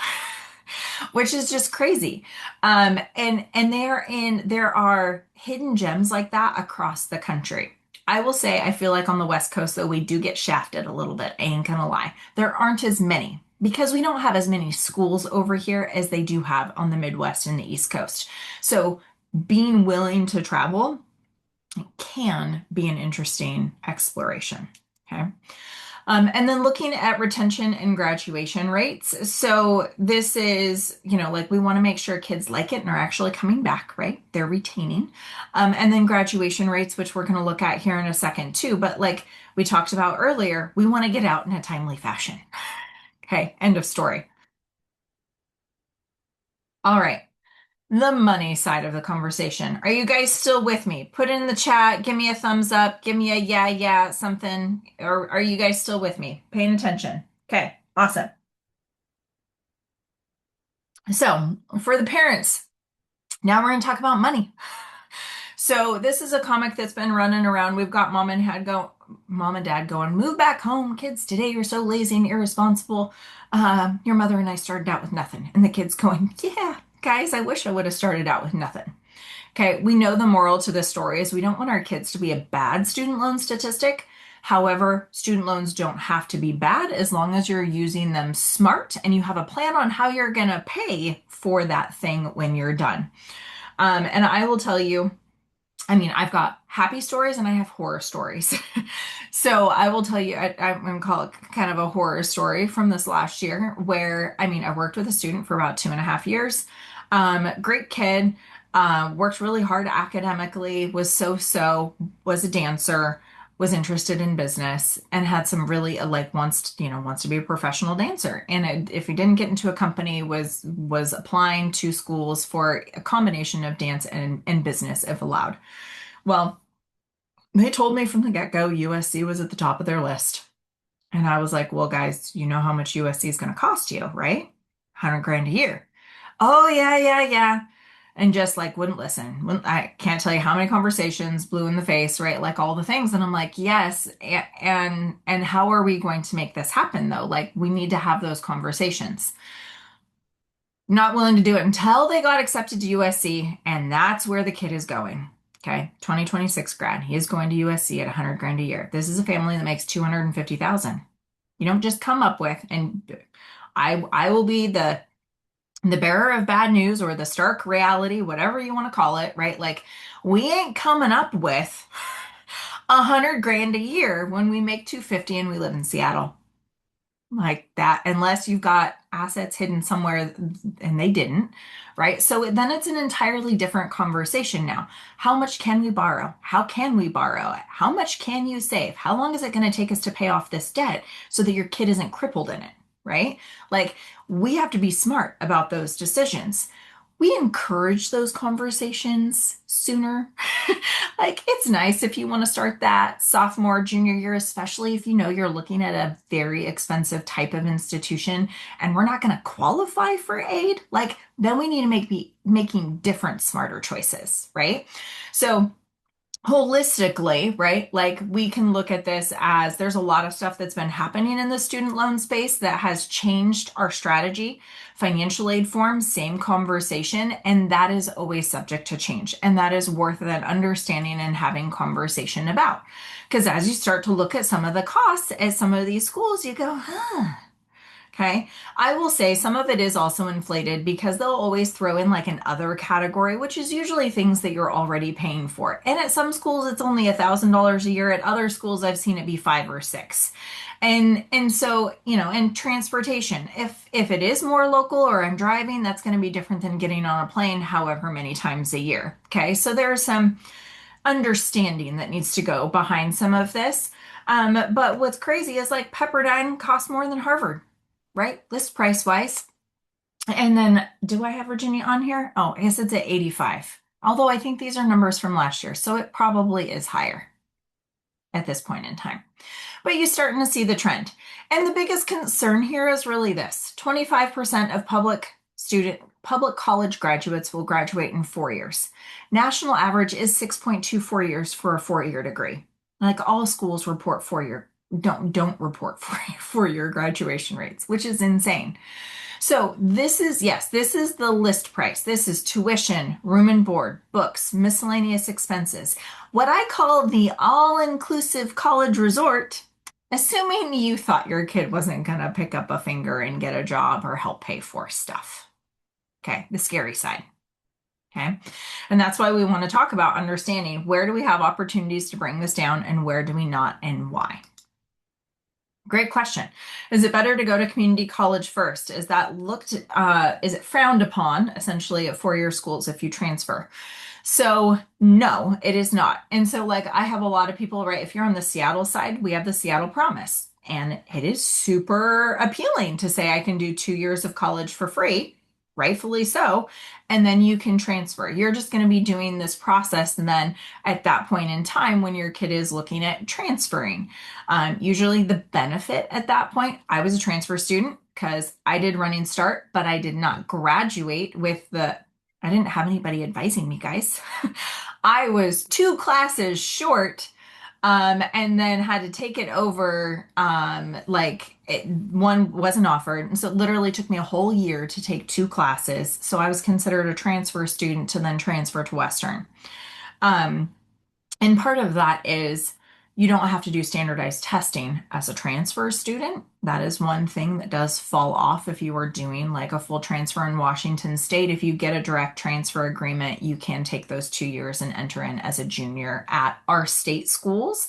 Which is just crazy. And there are hidden gems like that across the country. I will say, I feel like on the West Coast, though, we do get shafted a little bit. I ain't gonna lie. There aren't as many because we don't have as many schools over here as they do have on the Midwest and the East Coast. So being willing to travel can be an interesting exploration. Okay. And then looking at retention and graduation rates. So this is, like we want to make sure kids like it and are actually coming back, right? They're retaining. And then graduation rates, which we're going to look at here in a second too. But like we talked about earlier, we want to get out in a timely fashion. Okay, end of story. All right. The money side of the conversation. Are you guys still with me? Put it in the chat, give me a thumbs up, give me a yeah, something. Or are you guys still with me? Paying attention. Okay, awesome. So for the parents, now we're going to talk about money. So this is a comic that's been running around. We've got mom and dad going, move back home, kids. Today you're so lazy and irresponsible. Your mother and I started out with nothing. And the kids going, yeah, guys, I wish I would have started out with nothing. Okay, we know the moral to this story is we don't want our kids to be a bad student loan statistic. However, student loans don't have to be bad as long as you're using them smart and you have a plan on how you're going to pay for that thing when you're done. And I will tell you, I mean, I've got happy stories and I have horror stories. So I will tell you, I'm going to call it kind of a horror story from this last year where, I mean, I worked with a student for about 2.5 years. Great kid, worked really hard academically, was so-so, was a dancer, was interested in business, and had some really like wants to be a professional dancer. And if he didn't get into a company, was applying to schools for a combination of dance and business if allowed. Well, they told me from the get-go USC was at the top of their list. And I was like, well, guys, you know how much USC is going to cost you, right? 100 grand a year. Oh, yeah, yeah, yeah. And just like wouldn't listen. I can't tell you how many conversations, blue in the face, right? Like all the things. And I'm like, yes. And how are we going to make this happen though? Like we need to have those conversations. Not willing to do it until they got accepted to USC, and that's where the kid is going. Okay, 2026 grad. He is going to USC at 100 grand a year. This is a family that makes 250,000. You don't just come up with, and I will be the bearer of bad news or the stark reality, whatever you want to call it, right? Like we ain't coming up with 100 grand a year when we make 250 and we live in Seattle like that unless you've got assets hidden somewhere and they didn't, right? So then it's an entirely different conversation now. How much can we borrow? How can we borrow it? How much can you save? How long is it going to take us to pay off this debt so that your kid isn't crippled in it, right? Like we have to be smart about those decisions. We encourage those conversations sooner. Like, it's nice if you want to start that sophomore, junior year, especially if you know you're looking at a very expensive type of institution and we're not going to qualify for aid. Like, then we need to be making different, smarter choices, right? So, holistically, right? Like we can look at this as there's a lot of stuff that's been happening in the student loan space that has changed our strategy. Financial aid forms, same conversation, and that is always subject to change. And that is worth that understanding and having conversation about. Because as you start to look at some of the costs at some of these schools, you go, huh. Okay. I will say some of it is also inflated because they'll always throw in like an other category, which is usually things that you're already paying for. And at some schools, it's only $1,000 a year. At other schools, I've seen it be 5 or 6. And so, and transportation. If it is more local or I'm driving, that's going to be different than getting on a plane however many times a year. Okay. So there's some understanding that needs to go behind some of this. But what's crazy is like Pepperdine costs more than Harvard, right? List price wise. And then do I have Virginia on here? Oh, I guess it's at 85. Although I think these are numbers from last year, so it probably is higher at this point in time. But you're starting to see the trend. And the biggest concern here is really this. 25% of public college graduates will graduate in 4 years. National average is 6.24 years for a 4-year degree. Like all schools report 4-year don't report 4-year graduation rates, which is insane. So this is the list price. This is tuition, room and board, books, miscellaneous expenses. What I call the all-inclusive college resort, assuming you thought your kid wasn't going to pick up a finger and get a job or help pay for stuff. Okay, the scary side. Okay, and that's why we want to talk about understanding where do we have opportunities to bring this down and where do we not and why. Great question. Is it better to go to community college first? Is it frowned upon essentially at 4-year schools if you transfer? So no, it is not. And so like I have a lot of people, right? If you're on the Seattle side, we have the Seattle Promise and it is super appealing to say I can do 2 years of college for free, rightfully so. And then you can transfer. You're just going to be doing this process. And then at that point in time, when your kid is looking at transferring, usually the benefit at that point, I was a transfer student because I did running start, but I did not graduate I didn't have anybody advising me, guys. I was 2 classes short and then had to take it over. One wasn't offered. And so it literally took me a whole year to take 2 classes. So I was considered a transfer student to then transfer to Western. And part of that is You don't have to do standardized testing as a transfer student. That is one thing that does fall off if you are doing like a full transfer in Washington State. If you get a direct transfer agreement, you can take those 2 years and enter in as a junior at our state schools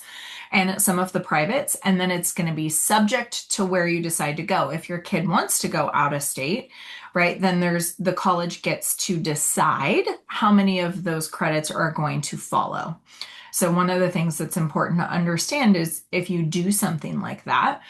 and at some of the privates. And then it's going to be subject to where you decide to go. If your kid wants to go out of state, right, then the college gets to decide how many of those credits are going to follow. So one of the things that's important to understand is if you do something like that,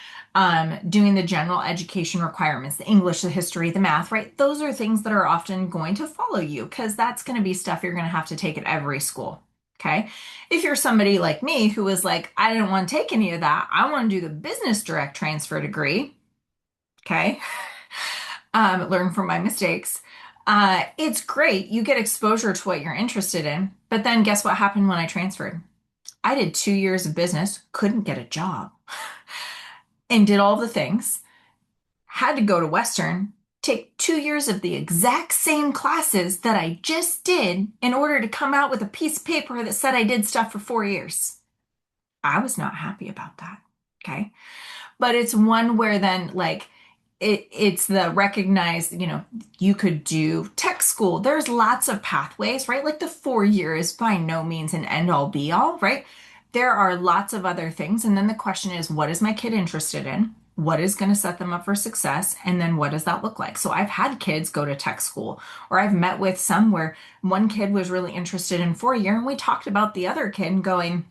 doing the general education requirements, the English, the history, the math, right? Those are things that are often going to follow you because that's going to be stuff you're going to have to take at every school. Okay. If you're somebody like me who is like, I didn't want to take any of that, I want to do the business direct transfer degree. Okay. Learn from my mistakes. It's great. You get exposure to what you're interested in. But then guess what happened when I transferred? I did 2 years of business, couldn't get a job, and did all the things. Had to go to Western, take 2 years of the exact same classes that I just did in order to come out with a piece of paper that said I did stuff for 4 years. I was not happy about that. Okay. But it's one where then like it's the recognized, you could do tech school. There's lots of pathways, right? Like the 4 year is by no means an end all be all, right? There are lots of other things. And then the question is, what is my kid interested in? What is going to set them up for success? And then what does that look like? So I've had kids go to tech school, or I've met with some where one kid was really interested in 4 year, and we talked about the other kid going,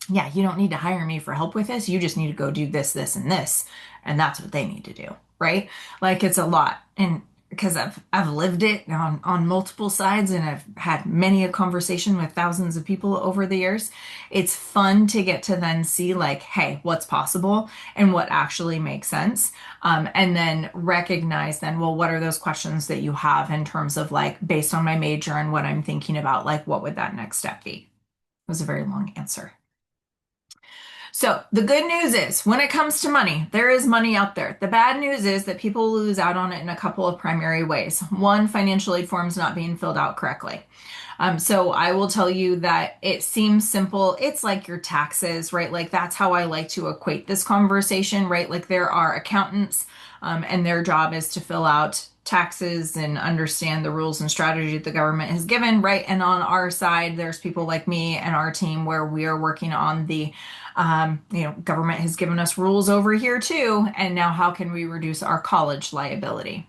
yeah, you don't need to hire me for help with this. You just need to go do this, this, and this. And that's what they need to do, right? Like it's a lot. And because I've lived it on multiple sides and I've had many a conversation with thousands of people over the years, it's fun to get to then see like, hey, what's possible and what actually makes sense. And then recognize then, well, what are those questions that you have in terms of like, based on my major and what I'm thinking about, like, what would that next step be? It was a very long answer. So the good news is when it comes to money, there is money out there. The bad news is that people lose out on it in a couple of primary ways. One, financial aid forms not being filled out correctly. So I will tell you that it seems simple. It's like your taxes, right? Like that's how I like to equate this conversation, right? Like there are accountants, and their job is to fill out taxes and understand the rules and strategy that the government has given, right? And on our side, there's people like me and our team where we are working on the government has given us rules over here too. And now how can we reduce our college liability?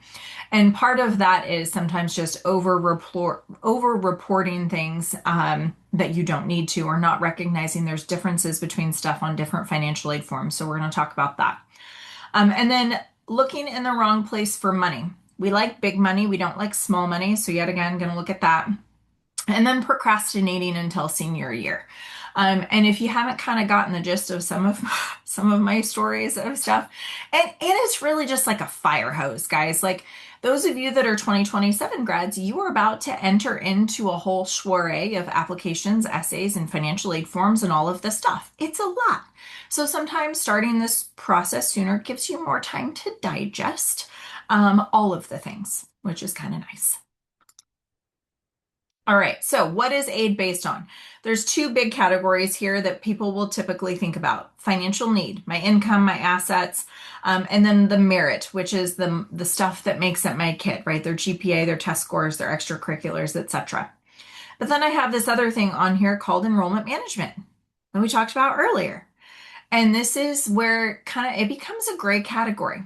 And part of that is sometimes just over reporting things that you don't need to, or not recognizing there's differences between stuff on different financial aid forms. So we're going to talk about that. And then looking in the wrong place for money. We like big money. We don't like small money. So yet again, going to look at that. And then procrastinating until senior year. And if you haven't kind of gotten the gist of some of my stories of stuff, and it's really just like a fire hose, guys. Like those of you that are 2027 grads, you are about to enter into a whole soiree of applications, essays, and financial aid forms and all of this stuff. It's a lot. So sometimes starting this process sooner gives you more time to digest all of the things, which is kind of nice. All right, so what is aid based on? There's two big categories here that people will typically think about. Financial need, my income, my assets, and then the merit, which is the stuff that makes up my kid, right? Their GPA, their test scores, their extracurriculars, etc. But then I have this other thing on here called enrollment management that we talked about earlier. And this is where kind of it becomes a gray category.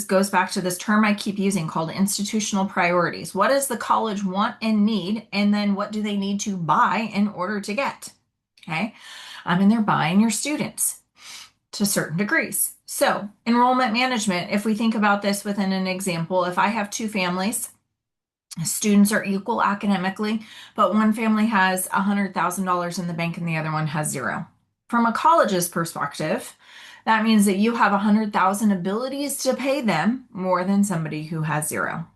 Goes back to this term I keep using called institutional priorities. What does the college want and need? And then what do they need to buy in order to get? Okay. And they're buying your students to certain degrees. So enrollment management, if we think about this within an example, if I have two families, students are equal academically, but one family has $100,000 in the bank and the other one has zero. From a college's perspective, that means that you have 100,000 abilities to pay them more than somebody who has zero.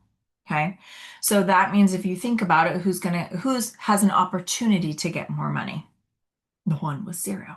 Okay. So that means if you think about it, who has an opportunity to get more money? The one with zero.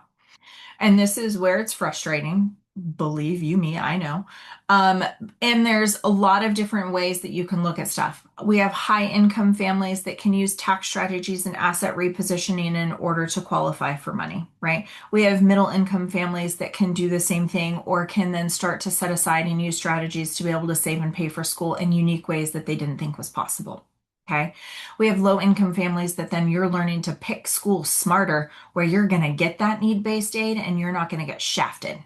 And this is where it's frustrating Believe you me, I know. Um, and there's a lot of different ways that you can look at stuff. We have high income families that can use tax strategies and asset repositioning in order to qualify for money, right? We have middle income families that can do the same thing or can then start to set aside and use strategies to be able to save and pay for school in unique ways that they didn't think was possible. Okay. We have low income families that then you're learning to pick schools smarter where you're going to get that need-based aid and you're not going to get shafted.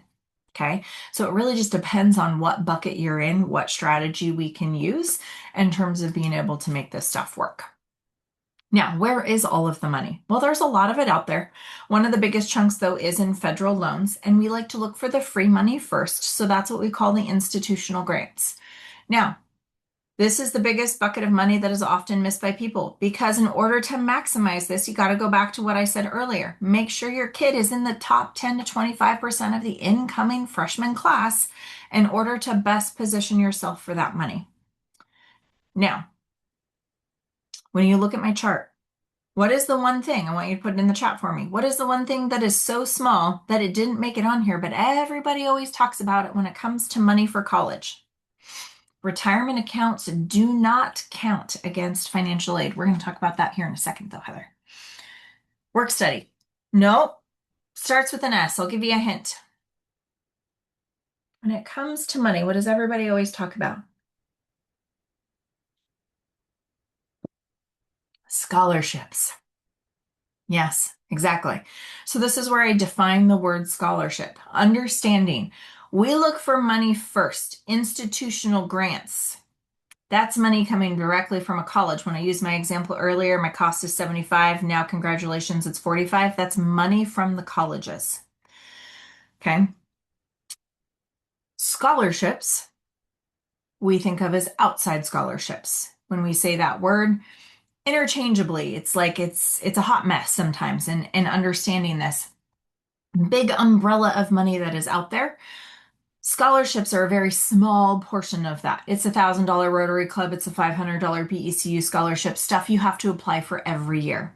Okay. So it really just depends on what bucket you're in, what strategy we can use in terms of being able to make this stuff work. Now, where is all of the money? Well, there's a lot of it out there. One of the biggest chunks, though, is in federal loans, and we like to look for the free money first. So that's what we call the institutional grants. Now, this is the biggest bucket of money that is often missed by people because in order to maximize this, you got to go back to what I said earlier. Make sure your kid is in the top 10 to 25% of the incoming freshman class in order to best position yourself for that money. Now, when you look at my chart, what is the one thing I want you to put it in the chat for me? What is the one thing that is so small that it didn't make it on here, but everybody always talks about it when it comes to money for college? Retirement accounts do not count against financial aid. We're going to talk about that here in a second, though, Heather. Work study. Nope. Starts with an S. I'll give you a hint. When it comes to money, what does everybody always talk about? Scholarships. Yes, exactly. So this is where I define the word scholarship. Understanding. We look for money first. Institutional grants. That's money coming directly from a college. When I used my example earlier, my cost is 75. Now, congratulations, it's 45. That's money from the colleges. Okay. Scholarships, we think of as outside scholarships. When we say that word interchangeably, it's like it's a hot mess sometimes. And understanding this big umbrella of money that is out there. Scholarships are a very small portion of that. It's $1,000 Rotary Club, it's a $500 BECU scholarship, stuff you have to apply for every year.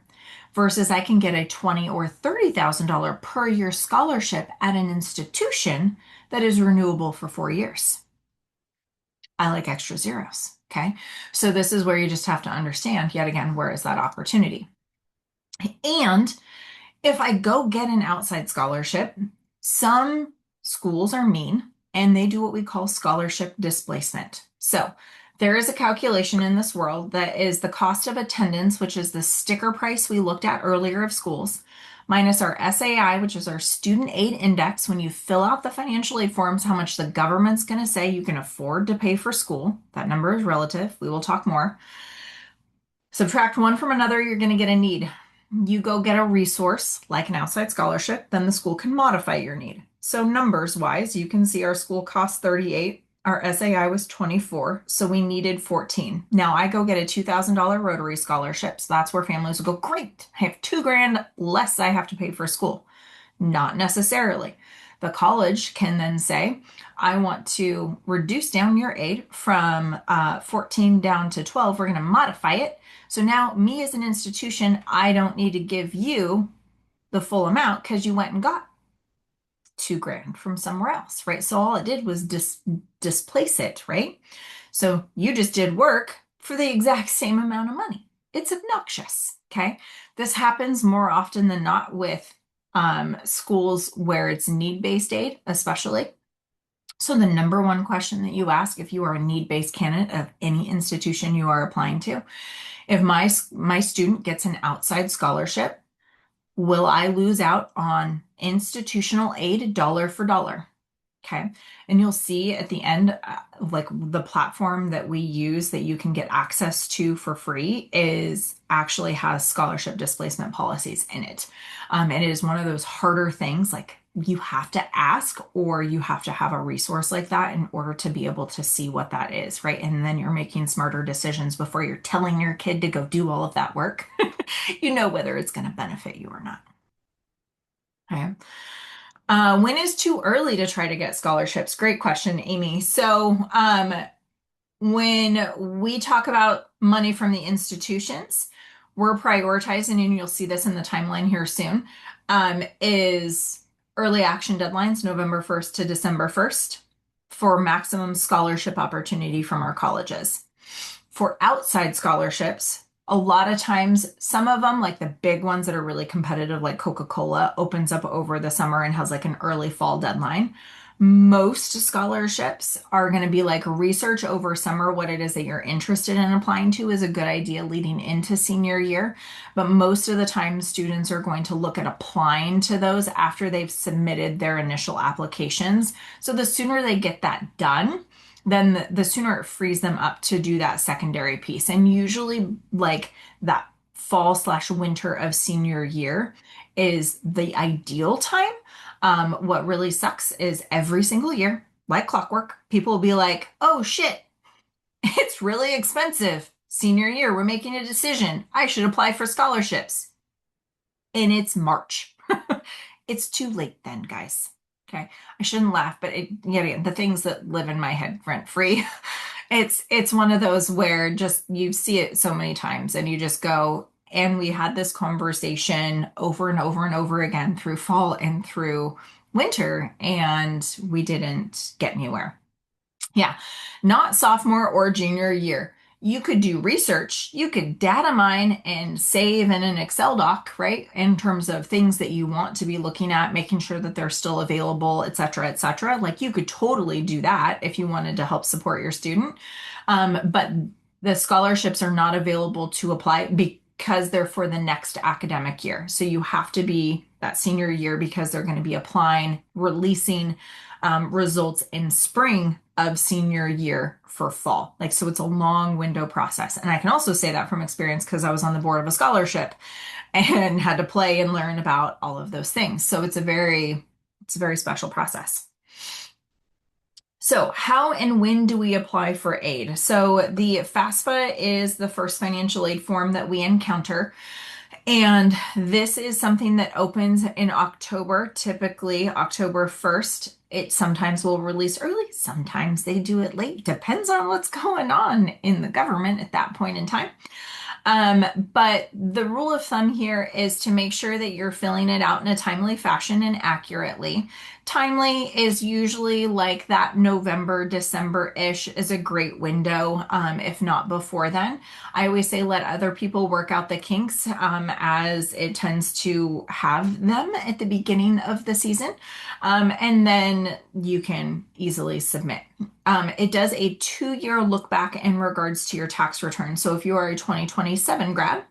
Versus I can get a $20,000 or $30,000 per year scholarship at an institution that is renewable for 4 years. I like extra zeros. Okay. So this is where you just have to understand, yet again, where is that opportunity? And if I go get an outside scholarship, some schools are mean and they do what we call scholarship displacement. So there is a calculation in this world that is the cost of attendance, which is the sticker price we looked at earlier of schools, minus our SAI, which is our student aid index. When you fill out the financial aid forms, how much the government's going to say you can afford to pay for school. That number is relative. We will talk more. Subtract one from another, you're going to get a need. You go get a resource like an outside scholarship, then the school can modify your need. So numbers wise, you can see our school cost 38, our SAI was 24, so we needed 14. Now I go get a $2,000 Rotary scholarship, so that's where families will go, great, I have $2,000 less I have to pay for school. Not necessarily. The college can then say, I want to reduce down your aid from 14 down to 12. We're going to modify it. So now me as an institution, I don't need to give you the full amount because you went and got $2,000 from somewhere else, right? So all it did was displace it, right? So you just did work for the exact same amount of money. It's obnoxious, okay? This happens more often than not with schools where it's need-based aid, especially. So the number one question that you ask if you are a need-based candidate of any institution you are applying to, if my student gets an outside scholarship, will I lose out on institutional aid dollar for dollar? Okay. And you'll see at the end, like the platform that we use that you can get access to for free is actually has scholarship displacement policies in it. And it is one of those harder things, like you have to ask or you have to have a resource like that in order to be able to see what that is, right? And then you're making smarter decisions before you're telling your kid to go do all of that work. You know whether it's going to benefit you or not. Okay. When is too early to try to get scholarships? Great question, Amy. So when we talk about money from the institutions, we're prioritizing, and you'll see this in the timeline here soon, is early action deadlines, November 1st to December 1st, for maximum scholarship opportunity from our colleges. For outside scholarships, a lot of times, some of them, like the big ones that are really competitive, like Coca-Cola, opens up over the summer and has like an early fall deadline. Most scholarships are going to be like research over summer what it is that you're interested in applying to is a good idea leading into senior year. But most of the time, students are going to look at applying to those after they've submitted their initial applications. So the sooner they get that done, then the sooner it frees them up to do that secondary piece. And usually, like that fall slash winter of senior year is the ideal time. What really sucks is every single year, like clockwork, people will be like, oh shit, it's really expensive. Senior year, we're making a decision. I should apply for scholarships. And it's March. It's too late then, guys. Okay. I shouldn't laugh, but yet again, the things that live in my head rent free. It's one of those where just you see it so many times and you just go, and we had this conversation over and over and over again through fall and through winter, and we didn't get anywhere. Yeah, not sophomore or junior year. You could do research, you could data mine and save in an Excel doc, right? In terms of things that you want to be looking at, making sure that they're still available, et cetera, et cetera. Like you could totally do that if you wanted to help support your student. But the scholarships are not available to apply because they're for the next academic year. So you have to be that senior year because they're going to be applying, releasing results in spring of senior year for fall. Like, so it's a long window process. And I can also say that from experience because I was on the board of a scholarship and had to play and learn about all of those things. So it's a very special process. So, how and when do we apply for aid? So, the FAFSA is the first financial aid form that we encounter. And this is something that opens in October, typically October 1st. It sometimes will release early, sometimes they do it late, depends on what's going on in the government at that point in time. But the rule of thumb here is to make sure that you're filling it out in a timely fashion and accurately. Timely is usually like that November, December-ish is a great window, if not before then. I always say let other people work out the kinks, as it tends to have them at the beginning of the season. And then you can easily submit. It does a 2-year look back in regards to your tax return. So if you are a 2027 grad,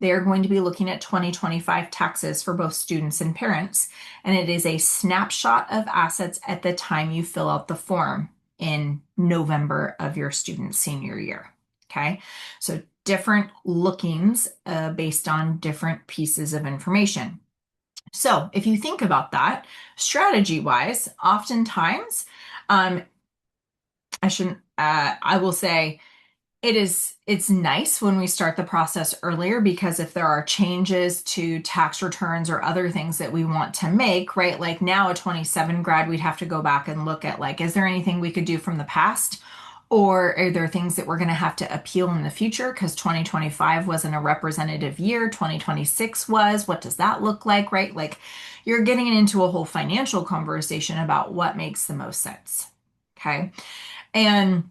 they are going to be looking at 2025 taxes for both students and parents. And it is a snapshot of assets at the time you fill out the form in November of your student senior year. Okay. So different lookings based on different pieces of information. So if you think about that, strategy wise, oftentimes, I will say it's nice when we start the process earlier because if there are changes to tax returns or other things that we want to make, right? Like now a 27 grad, we'd have to go back and look at like, is there anything we could do from the past? Or are there things that we're going to have to appeal in the future? Because 2025 wasn't a representative year, 2026 was. What does that look like, right? Like you're getting into a whole financial conversation about what makes the most sense. Okay. And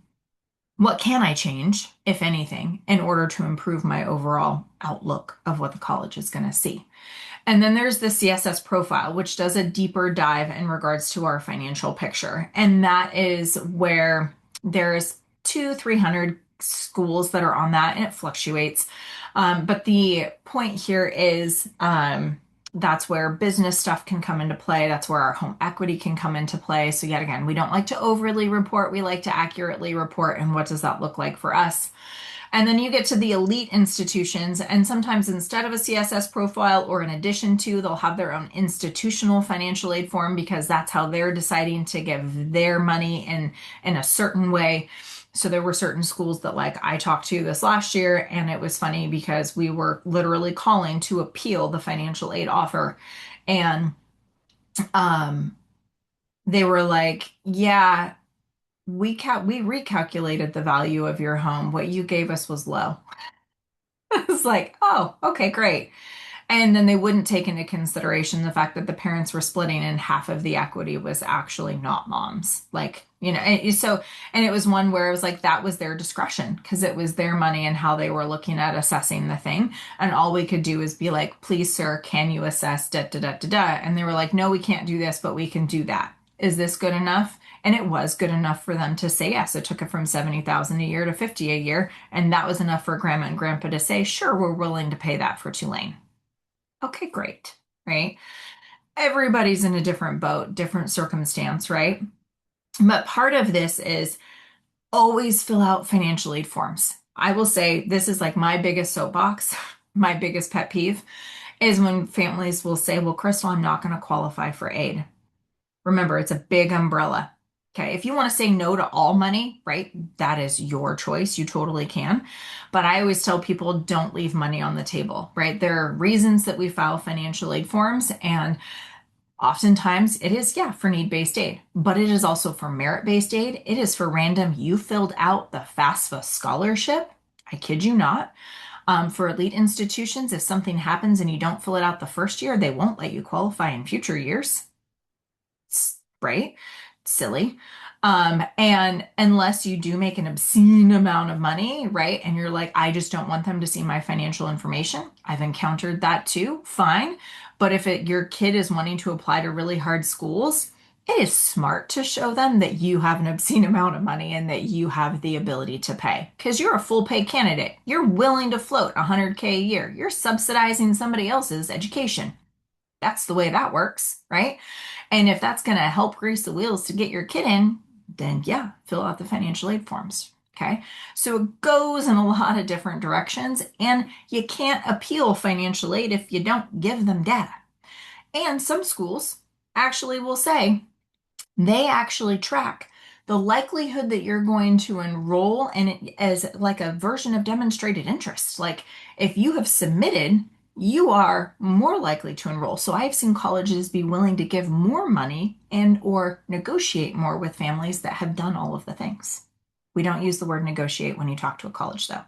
what can I change, if anything, in order to improve my overall outlook of what the college is going to see? And then there's the CSS profile, which does a deeper dive in regards to our financial picture. And that is where there's 300 schools that are on that, and it fluctuates. But the point here is that's where business stuff can come into play. That's where our home equity can come into play. So yet again, we don't like to overly report. We like to accurately report. And what does that look like for us? And then you get to the elite institutions, and sometimes instead of a CSS profile or in addition to, they'll have their own institutional financial aid form because that's how they're deciding to give their money in a certain way. So there were certain schools that like I talked to this last year, and it was funny because we were literally calling to appeal the financial aid offer. And they were like, yeah, we recalculated the value of your home. What you gave us was low. It's like, oh, okay, great. And then they wouldn't take into consideration the fact that the parents were splitting and half of the equity was actually not mom's. Like, and it was one where it was like that was their discretion because it was their money and how they were looking at assessing the thing. And all we could do is be like, please, sir, can you assess da da da da da? And they were like, no, we can't do this, but we can do that. Is this good enough? And it was good enough for them to say yes. It took it from 70,000 a year to 50 a year. And that was enough for grandma and grandpa to say, sure, we're willing to pay that for Tulane. Okay, great, right? Everybody's in a different boat, different circumstance, right? But part of this is always fill out financial aid forms. I will say this is like my biggest soapbox, my biggest pet peeve is when families will say, well, Crystal, I'm not going to qualify for aid. Remember, it's a big umbrella. Okay, if you want to say no to all money, right, that is your choice. You totally can. But I always tell people don't leave money on the table, right? There are reasons that we file financial aid forms, and oftentimes it is, yeah, for need-based aid, but it is also for merit-based aid. It is for random, you filled out the FAFSA scholarship. I kid you not. For elite institutions, if something happens and you don't fill it out the first year, they won't let you qualify in future years, right? Silly. And unless you do make an obscene amount of money, right? And you're like, I just don't want them to see my financial information. I've encountered that too. Fine. But if your kid is wanting to apply to really hard schools, it is smart to show them that you have an obscene amount of money and that you have the ability to pay because you're a full pay candidate. You're willing to float 100K a year. You're subsidizing somebody else's education. That's the way that works, right? And if that's going to help grease the wheels to get your kid in, then yeah, fill out the financial aid forms. Okay. So it goes in a lot of different directions, and you can't appeal financial aid if you don't give them data. And some schools actually will say they actually track the likelihood that you're going to enroll in it as like a version of demonstrated interest. Like if you have submitted, you are more likely to enroll. So I've seen colleges be willing to give more money and or negotiate more with families that have done all of the things. We don't use the word negotiate when you talk to a college though.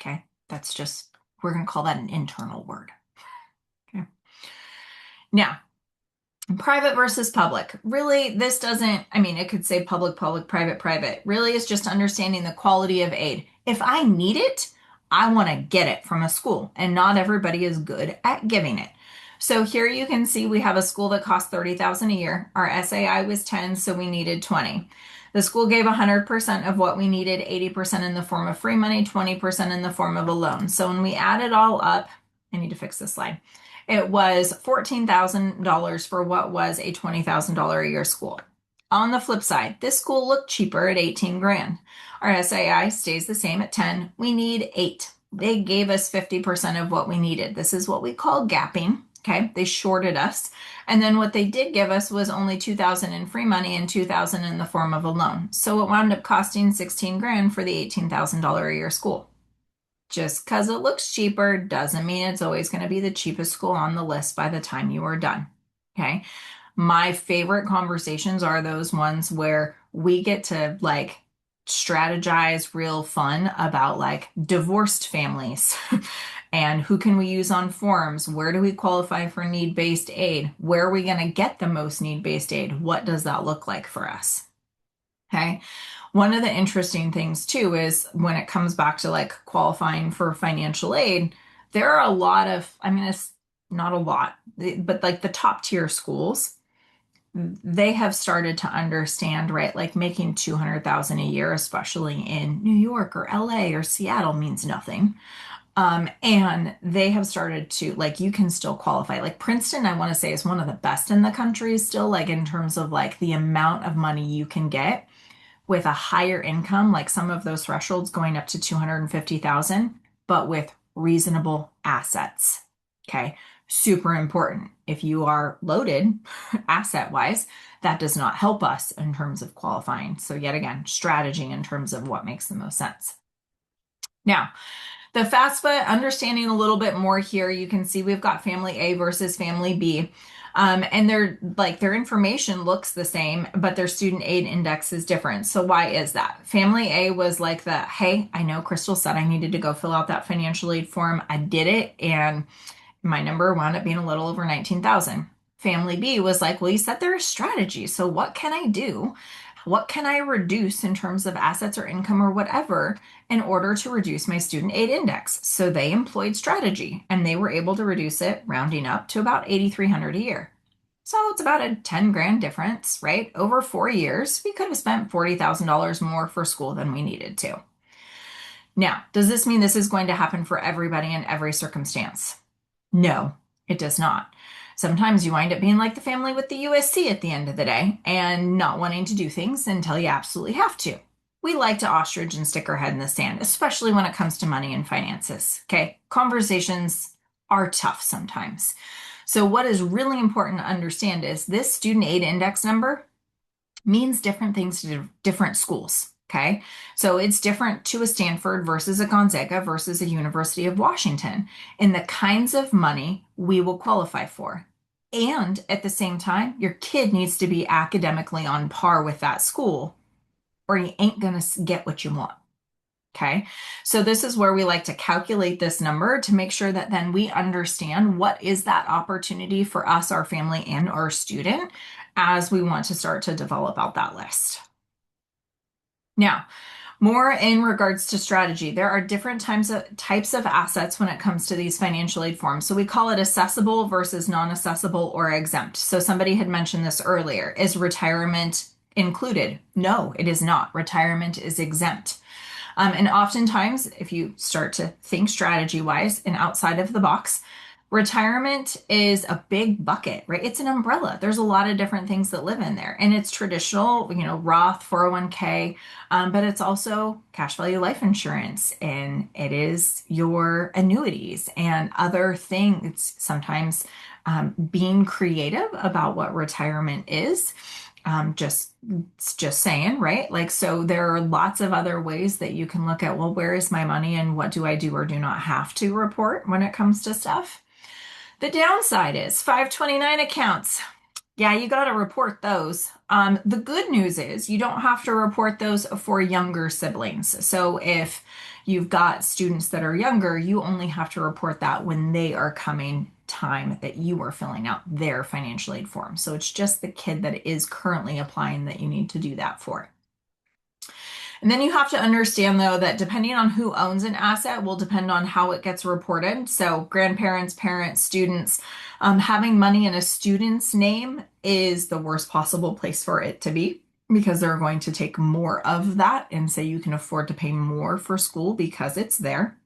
Okay. That's just, we're going to call that an internal word. Okay. Now, private versus public. Really, this doesn't, I mean, it could say public, public, private, private. Really, it's just understanding the quality of aid. If I need it, I want to get it from a school, and not everybody is good at giving it. So here you can see we have a school that cost $30,000 a year. Our SAI was 10, so we needed 20. The school gave 100% of what we needed, 80% in the form of free money, 20% in the form of a loan. So when we add it all up, I need to fix this slide. It was $14,000 for what was a $20,000 a year school. On the flip side, this school looked cheaper at 18 grand. Our SAI stays the same at 10. We need 8. They gave us 50% of what we needed. This is what we call gapping. Okay, they shorted us. And then what they did give us was only 2,000 in free money and 2,000 in the form of a loan. So it wound up costing 16 grand for the $18,000 a year school. Just because it looks cheaper doesn't mean it's always going to be the cheapest school on the list by the time you are done. Okay. My favorite conversations are those ones where we get to like strategize real fun about like divorced families and who can we use on forms? Where do we qualify for need-based aid? Where are we going to get the most need-based aid? What does that look like for us? Okay. One of the interesting things too is when it comes back to like qualifying for financial aid, there are a lot of, I mean, it's not a lot, but like the top tier schools, they have started to understand, right? Like making 200,000 a year, especially in New York or LA or Seattle means nothing. And they have started to like, you can still qualify. Like Princeton, I want to say is one of the best in the country still, like in terms of like the amount of money you can get with a higher income, like some of those thresholds going up to 250,000, but with reasonable assets. Okay. Super important. If you are loaded asset wise, that does not help us in terms of qualifying. So yet again, strategy in terms of what makes the most sense. Now, the FAFSA, understanding a little bit more here, you can see we've got family A versus family B. And their information looks the same, but their student aid index is different. So why is that? Family A was like hey, I know Crystal said I needed to go fill out that financial aid form. I did it, and My number wound up being a little over 19,000. Family B was like, well, you said there is strategy. So what can I do? What can I reduce in terms of assets or income or whatever in order to reduce my student aid index? So they employed strategy and they were able to reduce it, rounding up to about 8,300 a year. So it's about a 10 grand difference, right? Over 4 years, we could have spent $40,000 more for school than we needed to. Now, does this mean this is going to happen for everybody in every circumstance? No, it does not. Sometimes you wind up being like the family with the USC at the end of the day and not wanting to do things until you absolutely have to. We like to ostrich and stick our head in the sand, especially when it comes to money and finances. Okay, conversations are tough sometimes. So, what is really important to understand is this student aid index number means different things to different schools. Okay, so it's different to a Stanford versus a Gonzaga versus a University of Washington in the kinds of money we will qualify for. And at the same time, your kid needs to be academically on par with that school, or you ain't going to get what you want. Okay, so this is where we like to calculate this number to make sure that then we understand what is that opportunity for us, our family, and our student as we want to start to develop out that list. Now, more in regards to strategy, there are different types of assets when it comes to these financial aid forms. So we call it accessible versus non-accessible or exempt. So somebody had mentioned this earlier. Is retirement included? No, it is not. Retirement is exempt. And oftentimes, if you start to think strategy wise and outside of the box, retirement is a big bucket, right? It's an umbrella. There's a lot of different things that live in there. And it's traditional, Roth, 401k, but it's also cash value life insurance, and it is your annuities and other things. Sometimes being creative about what retirement is. Just saying, right? Like, so there are lots of other ways that you can look at, well, where is my money and what do I do or do not have to report when it comes to stuff? The downside is 529 accounts. Yeah, you got to report those. The good news is you don't have to report those for younger siblings. So if you've got students that are younger, you only have to report that when they are coming time that you are filling out their financial aid form. So it's just the kid that is currently applying that you need to do that for. And then you have to understand, though, that depending on who owns an asset will depend on how it gets reported. So grandparents, parents, students, having money in a student's name is the worst possible place for it to be because they're going to take more of that and say you can afford to pay more for school because it's there.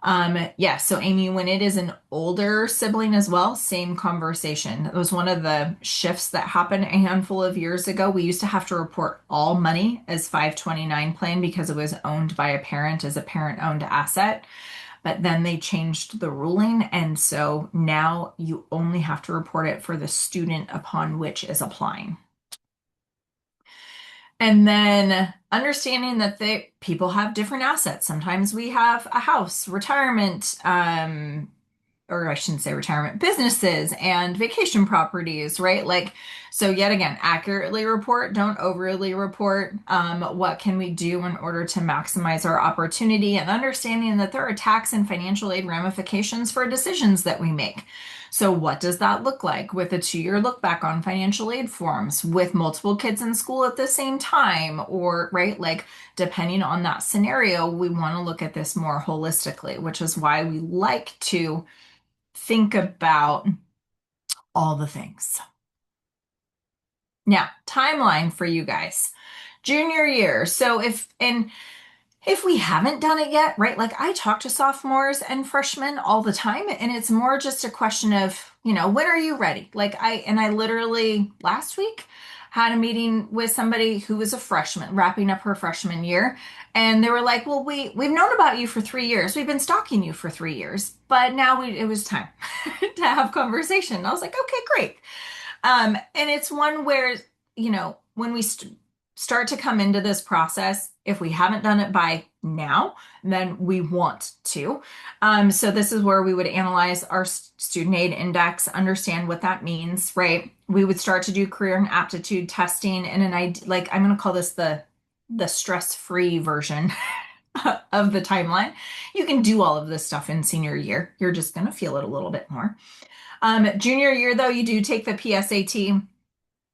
Yeah, so Amy, when it is an older sibling as well, same conversation. It was one of the shifts that happened a handful of years ago. We used to have to report all money as 529 plan because it was owned by a parent as a parent-owned asset. But then they changed the ruling, and so now you only have to report it for the student upon which is applying. And then understanding that people have different assets. Sometimes we have a house, retirement, or I shouldn't say retirement, businesses and vacation properties, right? Like, so yet again, accurately report, don't overly report. What can we do in order to maximize our opportunity and understanding that there are tax and financial aid ramifications for decisions that we make. So what does that look like with a 2-year look back on financial aid forms with multiple kids in school at the same time, or right, like depending on that scenario, we want to look at this more holistically, which is why we like to think about all the things. Now, timeline for you guys. Junior year. So if we haven't done it yet, right? Like I talk to sophomores and freshmen all the time, and it's more just a question of, when are you ready? Like I literally last week had a meeting with somebody who was a freshman, wrapping up her freshman year. And they were like, well, we've known about you for 3 years. We've been stalking you for 3 years, but now it was time to have conversation. And I was like, okay, great. And it's one where, when we start to come into this process, if we haven't done it by now, then we want to. So this is where we would analyze our student aid index, understand what that means, right? We would start to do career and aptitude testing and I'm going to call this the stress-free version of the timeline. You can do all of this stuff in senior year. You're just going to feel it a little bit more. Junior year, though, you do take the PSAT.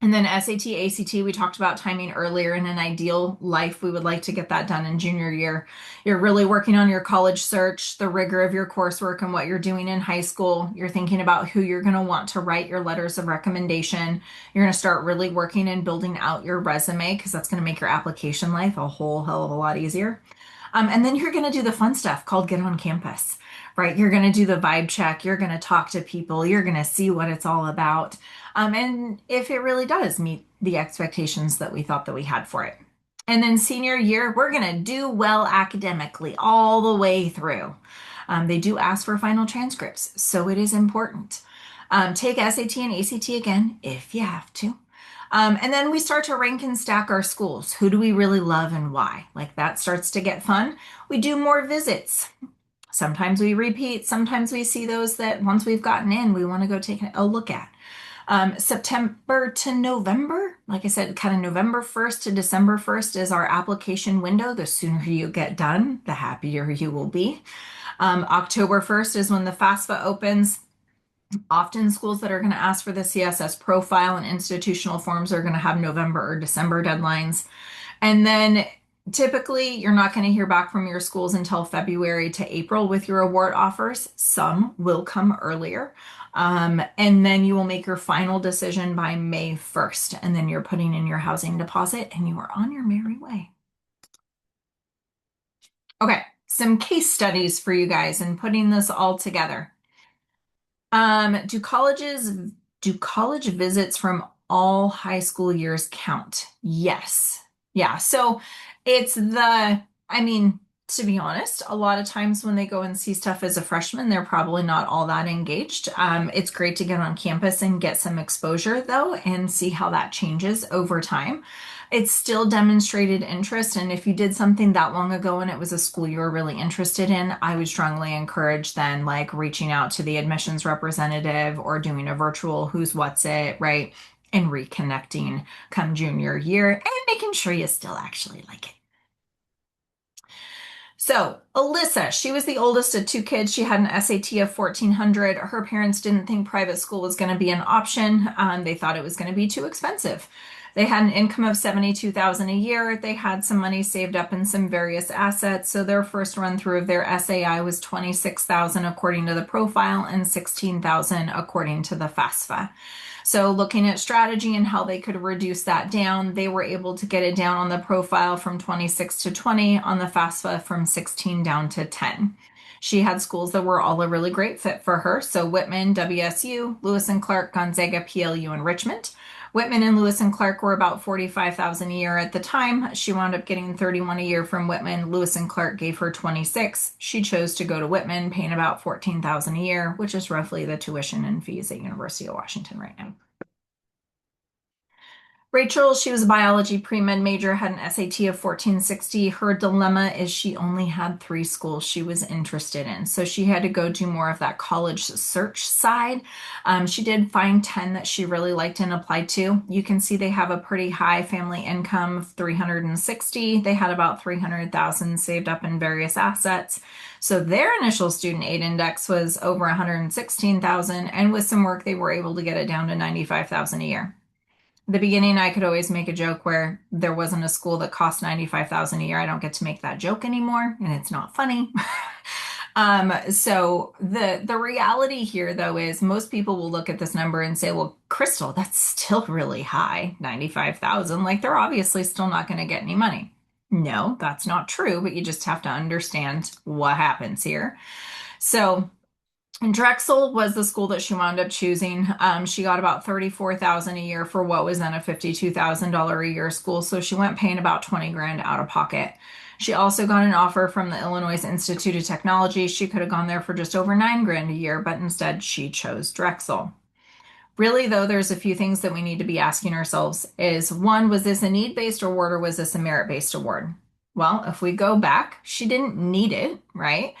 And then SAT, ACT, we talked about timing earlier. In an ideal life, we would like to get that done in junior year. You're really working on your college search, the rigor of your coursework and what you're doing in high school. You're thinking about who you're going to want to write your letters of recommendation. You're going to start really working and building out your resume because that's going to make your application life a whole hell of a lot easier. And then you're going to do the fun stuff called get on campus, right? You're going to do the vibe check. You're going to talk to people. You're going to see what it's all about. And if it really does meet the expectations that we thought that we had for it. And then senior year, we're going to do well academically all the way through. They do ask for final transcripts, so it is important. Take SAT and ACT again if you have to. And then we start to rank and stack our schools. Who do we really love and why? Like that starts to get fun. We do more visits. Sometimes we repeat. Sometimes we see those that once we've gotten in, we want to go take a look at. September to November, like I said, kind of November 1st to December 1st is our application window. The sooner you get done, the happier you will be. October 1st is when the FAFSA opens. Often schools that are going to ask for the CSS profile and institutional forms are going to have November or December deadlines. And then typically you're not going to hear back from your schools until February to April with your award offers. Some will come earlier. And then you will make your final decision by May 1st. And then you're putting in your housing deposit and you are on your merry way. Okay, some case studies for you guys and putting this all together. Do college visits from all high school years count? Yes. Yeah. So I mean, to be honest, a lot of times when they go and see stuff as a freshman, they're probably not all that engaged. It's great to get on campus and get some exposure though, and see how that changes over time. It's still demonstrated interest. And if you did something that long ago and it was a school you were really interested in, I would strongly encourage then like reaching out to the admissions representative or doing a virtual who's what's it, right? And reconnecting come junior year and making sure you still actually like it. So Alyssa, she was the oldest of two kids. She had an SAT of 1400. Her parents didn't think private school was going to be an option. They thought it was going to be too expensive. They had an income of 72,000 a year. They had some money saved up in some various assets. So their first run through of their SAI was 26,000 according to the profile and 16,000 according to the FAFSA. So looking at strategy and how they could reduce that down, they were able to get it down on the profile from 26 to 20, on the FAFSA from 16 down to 10. She had schools that were all a really great fit for her. So Whitman, WSU, Lewis and Clark, Gonzaga, PLU, and Richmond. Whitman and Lewis and Clark were about 45,000 a year at the time. She wound up getting 31 a year from Whitman. Lewis and Clark gave her 26. She chose to go to Whitman, paying about 14,000 a year, which is roughly the tuition and fees at University of Washington right now. Rachel, she was a biology pre-med major, had an SAT of 1460. Her dilemma is she only had 3 schools she was interested in. So she had to go do more of that college search side. She did find 10 that she really liked and applied to. You can see they have a pretty high family income of 360. They had about 300,000 saved up in various assets. So their initial student aid index was over 116,000. And with some work, they were able to get it down to 95,000 a year. The beginning, I could always make a joke where there wasn't a school that cost 95,000 a year. I don't get to make that joke anymore, and it's not funny. So the reality here, though, is most people will look at this number and say, well, Crystal, that's still really high, 95,000. Like they're obviously still not going to get any money. No, that's not true, but you just have to understand what happens here. So and Drexel was the school that she wound up choosing. She got about 34,000 a year for what was then a $52,000 a year school. So she went paying about 20 grand out of pocket. She also got an offer from the Illinois Institute of Technology. She could have gone there for just over 9 grand a year, but instead she chose Drexel. Really, though, there's a few things that we need to be asking ourselves is one, was this a need-based award or was this a merit-based award? Well, if we go back, she didn't need it, right?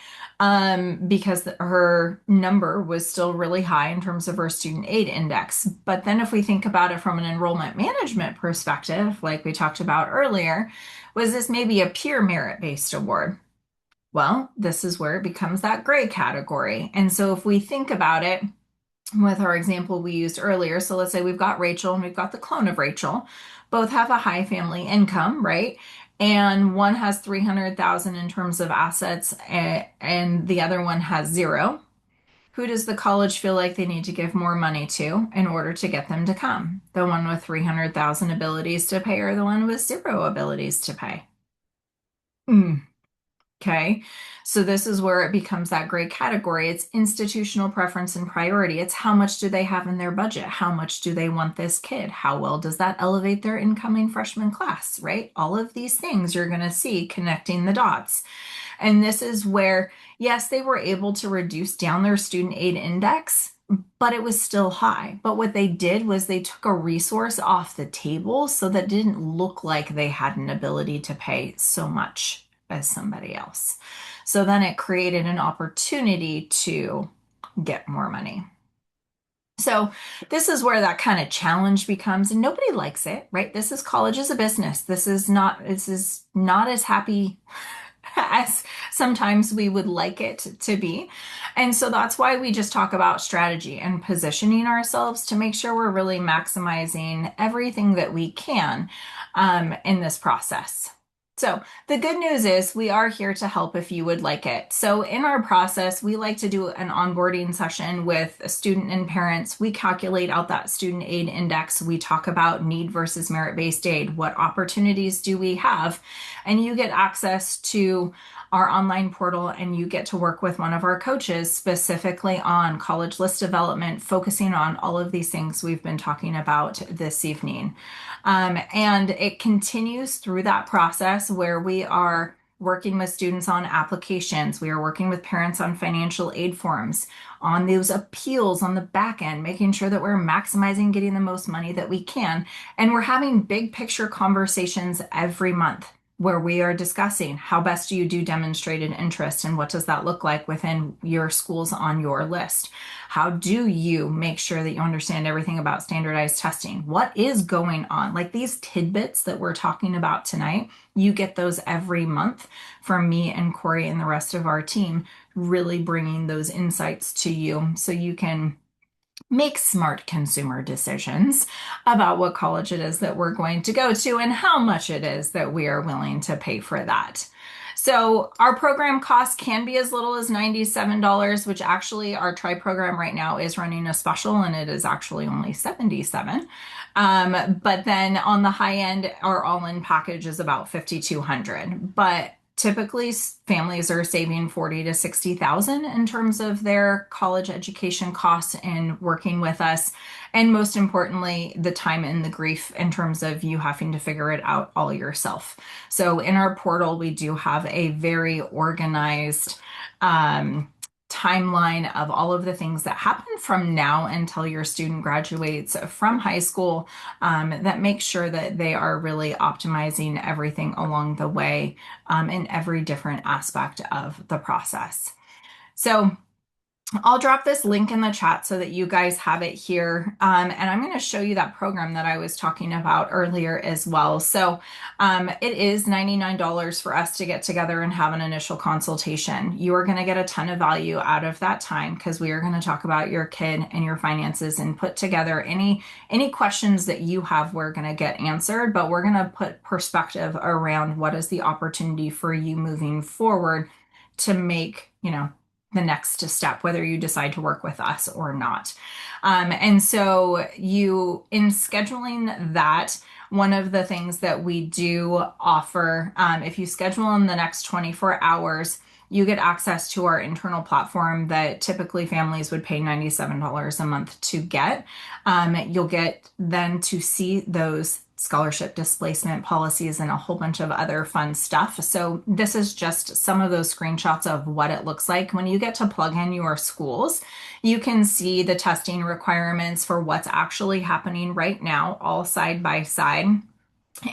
Because her number was still really high in terms of her student aid index. But then if we think about it from an enrollment management perspective, like we talked about earlier, was this maybe a pure merit-based award? Well, this is where it becomes that gray category. And so if we think about it with our example we used earlier, so let's say we've got Rachel and we've got the clone of Rachel. Both have a high family income, right? And one has 300,000 in terms of assets and the other one has zero. Who does the college feel like they need to give more money to in order to get them to come? The one with 300,000 abilities to pay or the one with zero abilities to pay? Hmm. Okay. So this is where it becomes that gray category. It's institutional preference and priority. It's how much do they have in their budget? How much do they want this kid? How well does that elevate their incoming freshman class, right? All of these things you're going to see connecting the dots. And this is where, yes, they were able to reduce down their student aid index, but it was still high. But what they did was they took a resource off the table so that it didn't look like they had an ability to pay so much as somebody else. So then it created an opportunity to get more money. So this is where that kind of challenge becomes, and nobody likes it, right? This is college as a business. This is not as happy as sometimes we would like it to be. And so that's why we just talk about strategy and positioning ourselves to make sure we're really maximizing everything that we can in this process. So the good news is we are here to help if you would like it. So in our process, we like to do an onboarding session with a student and parents. We calculate out that student aid index. We talk about need versus merit-based aid. What opportunities do we have? And you get access to our online portal and you get to work with one of our coaches specifically on college list development, focusing on all of these things we've been talking about this evening. And it continues through that process where we are working with students on applications. We are working with parents on financial aid forms, on those appeals on the back end, making sure that we're maximizing getting the most money that we can. And we're having big picture conversations every month where we are discussing how best do you do demonstrated interest and what does that look like within your schools on your list? How do you make sure that you understand everything about standardized testing? What is going on? Like these tidbits that we're talking about tonight, you get those every month from me and Corey and the rest of our team, really bringing those insights to you so you can make smart consumer decisions about what college it is that we're going to go to and how much it is that we are willing to pay for that. So our program cost can be as little as $97, which actually our tri program right now is running a special and it is actually only $77. But then on the high end, our all-in package is about $5,200. But typically families are saving 40 to 60,000 in terms of their college education costs and working with us. And most importantly, the time and the grief in terms of you having to figure it out all yourself. So in our portal, we do have a very organized timeline of all of the things that happen from now until your student graduates from high school that make sure that they are really optimizing everything along the way in every different aspect of the process. So I'll drop this link in the chat so that you guys have it here. And I'm going to show you that program that I was talking about earlier as well. So it is $99 for us to get together and have an initial consultation. You are going to get a ton of value out of that time because we are going to talk about your kid and your finances and put together any questions that you have, we're going to get answered, but we're going to put perspective around what is the opportunity for you moving forward to make, the next step, whether you decide to work with us or not. And so in scheduling that, one of the things that we do offer, if you schedule in the next 24 hours, you get access to our internal platform that typically families would pay $97 a month to get. You'll get then to see those scholarship displacement policies and a whole bunch of other fun stuff. So this is just some of those screenshots of what it looks like. When you get to plug in your schools, you can see the testing requirements for what's actually happening right now, all side by side,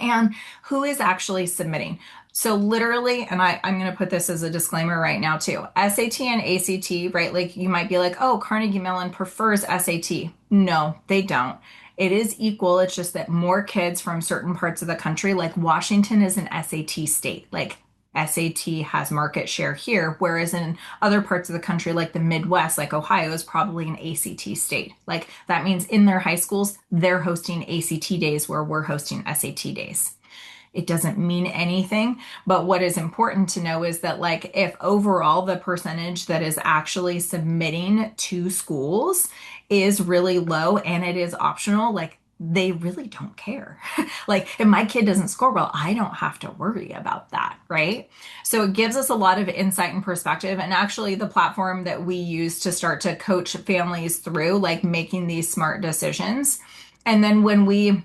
and who is actually submitting. So literally, and I'm going to put this as a disclaimer right now too, SAT and ACT, right? Like you might be like, oh, Carnegie Mellon prefers SAT. No, they don't. It is equal. It's just that more kids from certain parts of the country, like Washington is an SAT state. Like SAT has market share here, whereas in other parts of the country, like the Midwest, like Ohio, is probably an ACT state. Like that means in their high schools, they're hosting ACT days where we're hosting SAT days. It doesn't mean anything, but what is important to know is that like if overall the percentage that is actually submitting to schools is really low and it is optional, like they really don't care. Like if my kid doesn't score well, I don't have to worry about that, right? So it gives us a lot of insight and perspective. And actually the platform that we use to start to coach families through like making these smart decisions. And then when we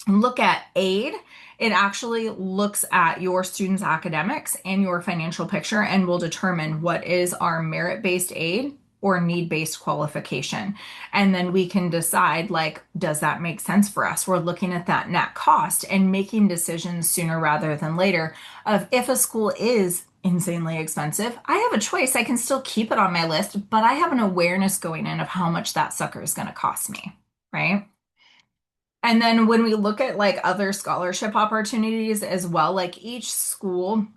look at aid, it actually looks at your student's academics and your financial picture and will determine what is our merit-based aid or need-based qualification. And then we can decide, like, does that make sense for us? We're looking at that net cost and making decisions sooner rather than later of if a school is insanely expensive, I have a choice. I can still keep it on my list, but I have an awareness going in of how much that sucker is going to cost me, right? And then when we look at like other scholarship opportunities as well, like each school,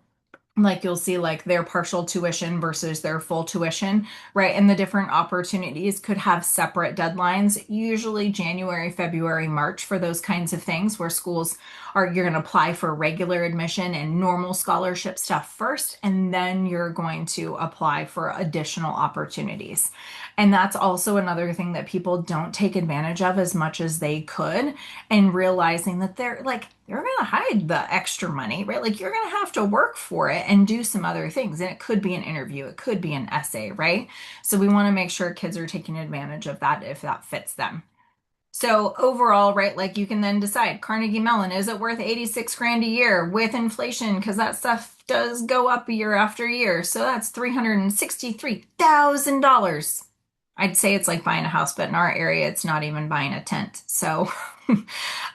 like you'll see like their partial tuition versus their full tuition, right? And the different opportunities could have separate deadlines, usually January, February, March for those kinds of things where schools are, you're going to apply for regular admission and normal scholarship stuff first, and then you're going to apply for additional opportunities. And that's also another thing that people don't take advantage of as much as they could, and realizing that they're going to hide the extra money, right? Like you're going to have to work for it and do some other things. And it could be an interview, it could be an essay, right? So we want to make sure kids are taking advantage of that if that fits them. So overall, right, like you can then decide Carnegie Mellon, is it worth 86 grand a year with inflation? Because that stuff does go up year after year. So that's $363,000. I'd say it's like buying a house, but in our area, it's not even buying a tent. So,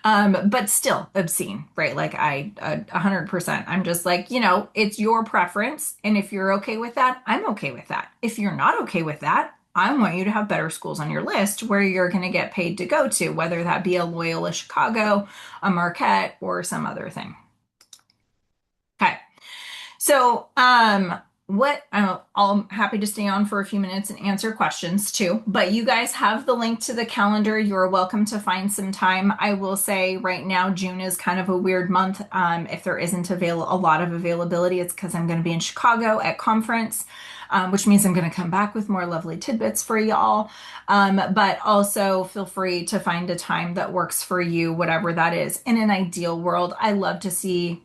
but still obscene, right? Like 100%. I'm just like, it's your preference. And if you're okay with that, I'm okay with that. If you're not okay with that, I want you to have better schools on your list where you're going to get paid to go to, whether that be a Loyola Chicago, a Marquette, or some other thing. Okay. So, I'm happy to stay on for a few minutes and answer questions too, but you guys have the link to the calendar. You're welcome to find some time. I will say right now, June is kind of a weird month. If there isn't a lot of availability, it's because I'm going to be in Chicago at conference, which means I'm going to come back with more lovely tidbits for y'all. But also feel free to find a time that works for you, whatever that is. In an ideal world, I love to see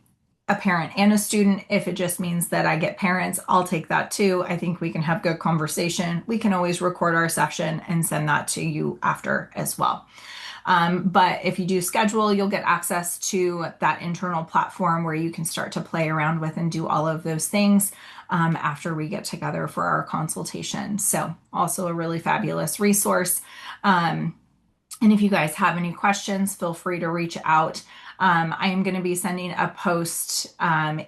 a parent and a student. If it just means that I get parents, I'll take that too. I think we can have good conversation. We can always record our session and send that to you after as well. But if you do schedule, you'll get access to that internal platform where you can start to play around with and do all of those things after we get together for our consultation. So also a really fabulous resource. And if you guys have any questions, feel free to reach out. I am going to be sending a post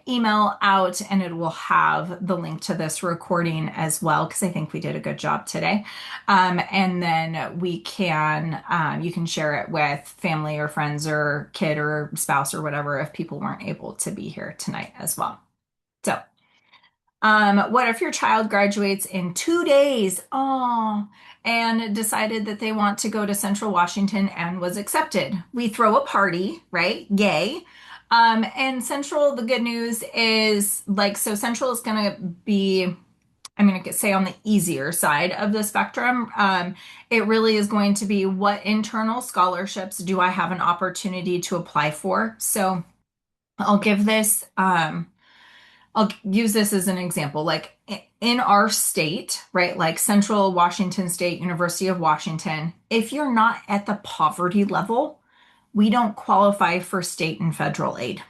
email out, and it will have the link to this recording as well, because I think we did a good job today. And then you can share it with family or friends or kid or spouse or whatever if people weren't able to be here tonight as well. So, what if your child graduates in 2 days? Oh, and decided that they want to go to Central Washington and was accepted. We throw a party, right? Yay. And Central, the good news is so Central is going to be, I'm going to say on the easier side of the spectrum. It really is going to be what internal scholarships do I have an opportunity to apply for? So I'll use this as an example. Like in our state, right? Like Central Washington State, University of Washington, if you're not at the poverty level, we don't qualify for state and federal aid.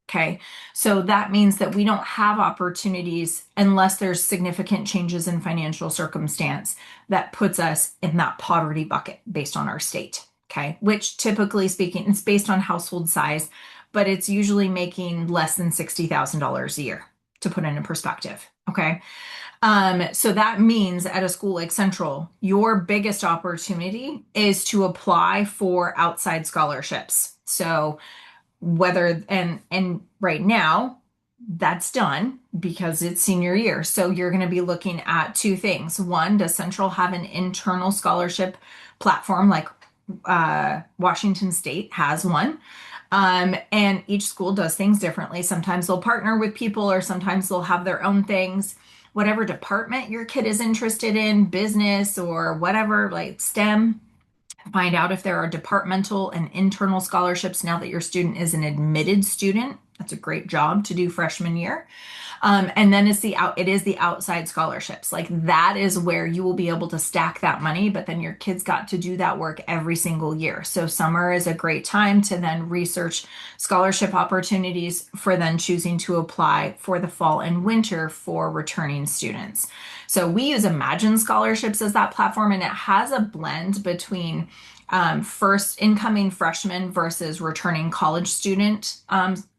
Okay. So that means that we don't have opportunities unless there's significant changes in financial circumstance that puts us in that poverty bucket based on our state. Okay. Which typically speaking, it's based on household size, but it's usually making less than $60,000 a year, to put it in perspective. Okay. So that means at a school like Central, your biggest opportunity is to apply for outside scholarships. So and right now, That's done because it's senior year. So you're going to be looking at two things. One, does Central have an internal scholarship platform like Washington State has one? And each school does things differently. Sometimes they'll partner with people, or sometimes they'll have their own things. Whatever department your kid is interested in, business or whatever, like STEM, find out if there are departmental and internal scholarships now that your student is an admitted student. That's a great job to do freshman year. And then it is the outside scholarships. Like that is where you will be able to stack that money, but then your kids got to do that work every single year. So summer is a great time to then research scholarship opportunities for then choosing to apply for the fall and winter for returning students. So we use Imagine Scholarships as that platform, and it has a blend between first incoming freshmen versus returning college student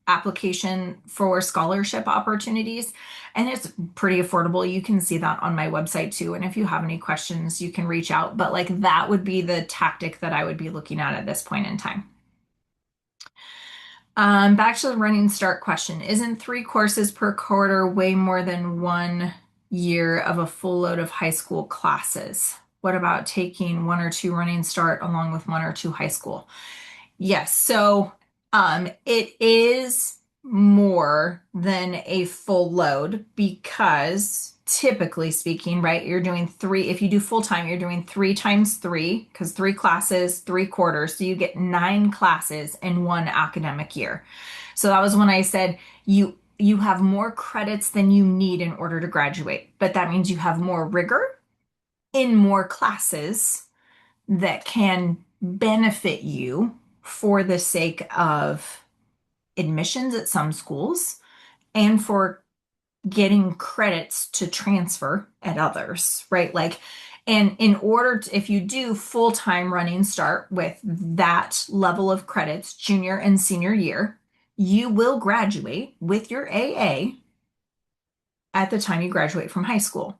application for scholarship opportunities. And it's pretty affordable. You can see that on my website too. And if you have any questions, you can reach out. But like that would be the tactic that I would be looking at this point in time. Back to the running start question. Isn't 3 courses per quarter way more than 1 year of a full load of high school classes? What about taking 1 or 2 running start along with 1 or 2 high school? Yes, so it is more than a full load because typically speaking, right, you're doing three, if you do full time, you're doing 3 times 3 because 3 classes, 3 quarters. So you get 9 classes in one academic year. So that was when I said you have more credits than you need in order to graduate, but that means you have more rigor in more classes that can benefit you for the sake of admissions at some schools and for getting credits to transfer at others, right? Like, and in order to, if you do full-time running start with that level of credits, junior and senior year, you will graduate with your AA at the time you graduate from high school.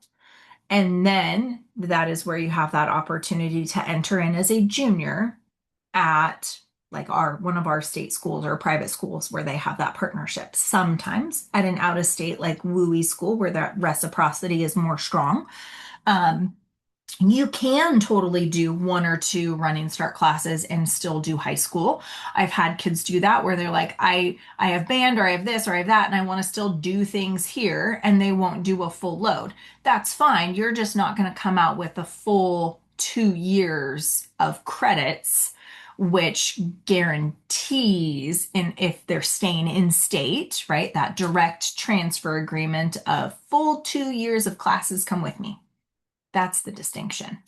And then that is where you have that opportunity to enter in as a junior at like our one of our state schools or private schools where they have that partnership. Sometimes at an out of state like WUI school where that reciprocity is more strong. Um, you can totally do 1 or 2 running start classes and still do high school. I've had kids do that where they're like, I have band or I have this or I have that, and I want to still do things here, and they won't do a full load. That's fine. You're just not going to come out with a full 2 years of credits, which guarantees, and if they're staying in state, right, that direct transfer agreement of full 2 years of classes come with me. That's the distinction.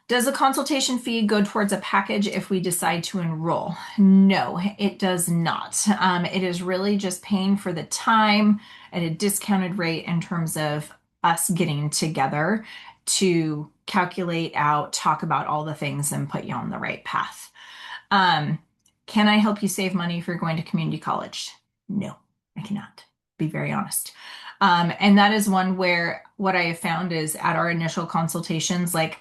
Does the consultation fee go towards a package if we decide to enroll? No, it does not. It is really just paying for the time at a discounted rate in terms of us getting together to calculate out, talk about all the things, and put you on the right path. Um, can I help you save money if you're going to community college? No, I cannot. Be very honest. And that is one where what I have found is at our initial consultations, like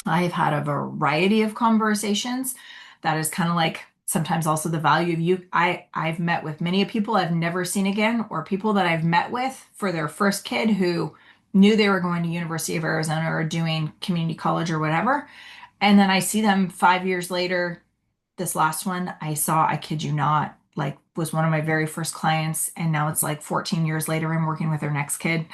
I've had a variety of conversations. That is kind of like sometimes also the value of you. I've met with many people I've never seen again, or people that I've met with for their first kid who knew they were going to University of Arizona or doing community college or whatever. And then I see them 5 years later. This last one I saw, I kid you not, like was one of my very first clients. And now it's like 14 years later, I'm working with their next kid,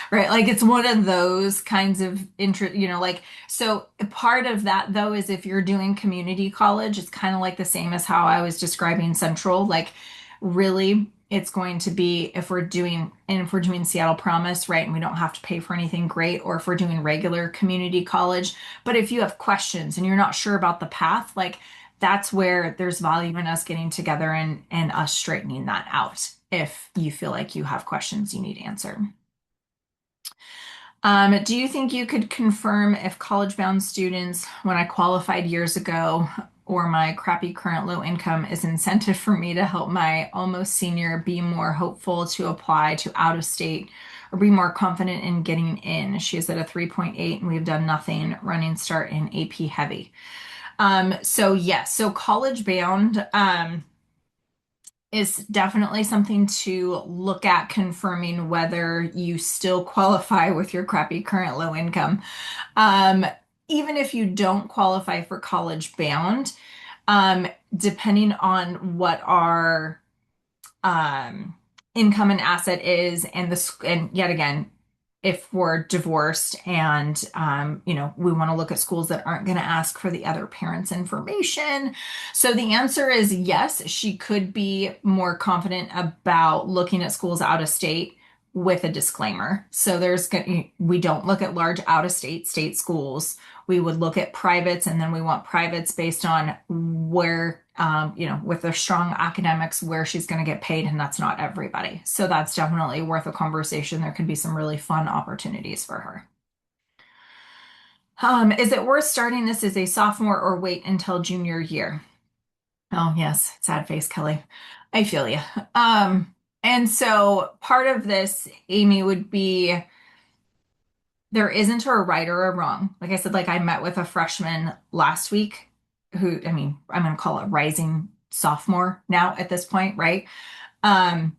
right? Like it's one of those kinds of interest, like, so part of that though is if you're doing community college, it's kind of like the same as how I was describing Central. Like really, it's going to be if we're doing Seattle Promise, right? And we don't have to pay for anything great, or if we're doing regular community college. But if you have questions and you're not sure about the path, like that's where there's value in us getting together and us straightening that out if you feel like you have questions you need answered. Do you think you could confirm if college-bound students, when I qualified years ago, or my crappy current low income is incentive for me to help my almost senior be more hopeful to apply to out of state or be more confident in getting in? She is at a 3.8 and we've done nothing running start in AP heavy. So yes, so college bound, is definitely something to look at, confirming whether you still qualify with your crappy current low income. Um, Even if you don't qualify for college bound, um, depending on what our um, income and asset is, and and yet again, if we're divorced and we want to look at schools that aren't going to ask for the other parent's information. So the answer is yes, she could be more confident about looking at schools out of state with a disclaimer. So we don't look at large out of state schools. We would look at privates, and then we want privates based on where, with their strong academics, where she's going to get paid, and that's not everybody. So that's definitely worth a conversation. There could be some really fun opportunities for her. Is it worth starting this as a sophomore or wait until junior year? Oh, yes, sad face, Kelly. I feel you. And so part of this, Amy, would be there isn't a right or a wrong. Like I said, like I met with a freshman last week who, I mean, I'm going to call it rising sophomore now at this point, right? Um,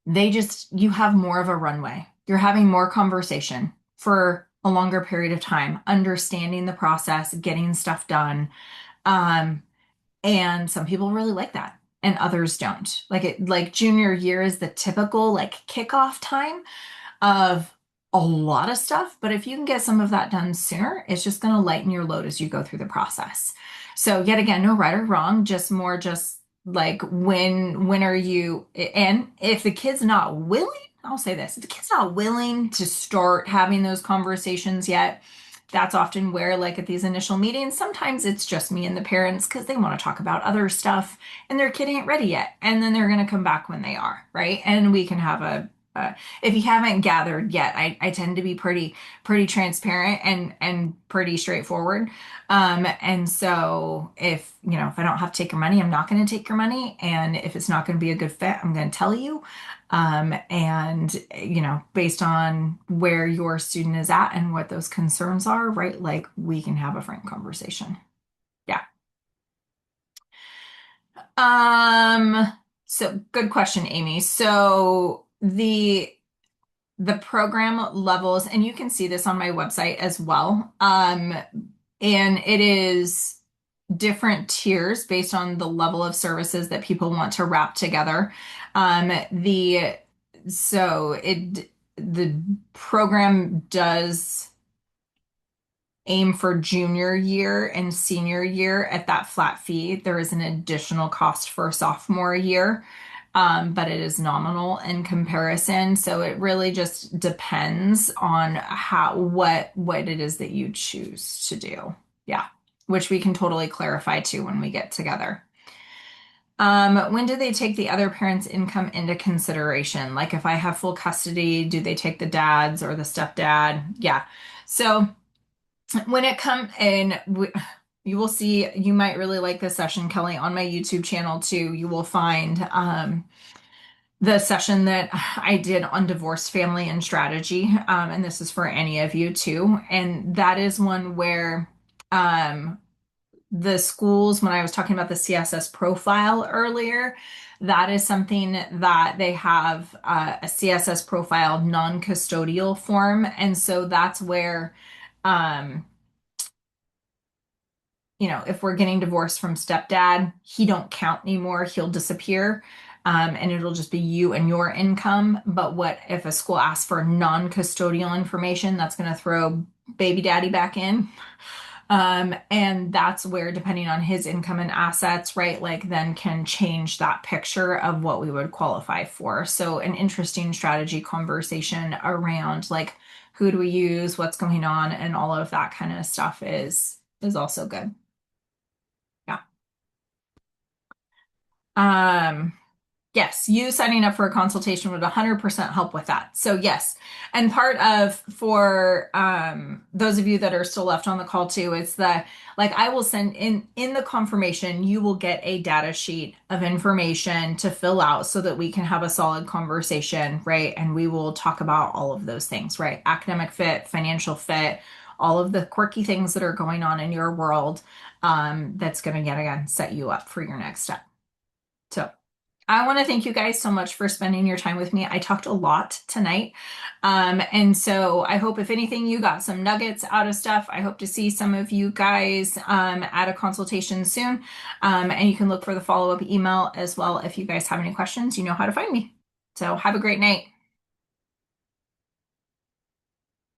you have more of a runway. You're having more conversation for a longer period of time, understanding the process, getting stuff done. Um, and some people really like that and others don't. Like junior year is the typical like kickoff time of a lot of stuff, but if you can get some of that done sooner, it's just going to lighten your load as you go through the process. So yet again, no right or wrong, just like when are you, and if the kid's not willing, I'll say this, if the kid's not willing to start having those conversations yet, that's often where, like at these initial meetings, sometimes it's just me and the parents because they want to talk about other stuff and their kid ain't ready yet. And then they're going to come back when they are, right? And we can have if you haven't gathered yet, I tend to be pretty transparent and pretty straightforward. And so if I don't have to take your money, I'm not going to take your money. And if it's not going to be a good fit, I'm going to tell you. And based on where your student is at and what those concerns are, right? Like we can have a frank conversation. Yeah. So good question, Amy. So the program levels, and you can see this on my website as well. And it is different tiers based on the level of services that people want to wrap together. The so it the program does aim for junior year and senior year at that flat fee. There is an additional cost for sophomore year, but it is nominal in comparison. So it really just depends on what it is that you choose to do. Yeah, which we can totally clarify too when we get together. When do they take the other parent's income into consideration? Like if I have full custody, do they take the dad's or the stepdad? Yeah. So when it comes in, you will see, you might really like this session, Kelly, on my YouTube channel too. You will find the session that I did on divorce, family, and strategy. And this is for any of you too. And that is one where the schools, when I was talking about the CSS profile earlier, that is something that they have a CSS profile non-custodial form. And so that's where um, if we're getting divorced from stepdad, he don't count anymore. He'll disappear. And it'll just be you and your income. But what if a school asks for non-custodial information, that's going to throw baby daddy back in. And that's where, depending on his income and assets, right, like then can change that picture of what we would qualify for. So an interesting strategy conversation around like who do we use, what's going on, and all of that kind of stuff is also good. Yeah. Um, yes, you signing up for a consultation would 100% help with that. So yes, and part of for those of you that are still left on the call too, it's the like I will send in the confirmation, you will get a data sheet of information to fill out so that we can have a solid conversation, right? And we will talk about all of those things, right? Academic fit, financial fit, all of the quirky things that are going on in your world that's going to yet again set you up for your next step. So. I want to thank you guys so much for spending your time with me. I talked a lot tonight. And so I hope if anything, you got some nuggets out of stuff. I hope to see some of you guys at a consultation soon. And you can look for the follow-up email as well. If you guys have any questions, you know how to find me. So have a great night.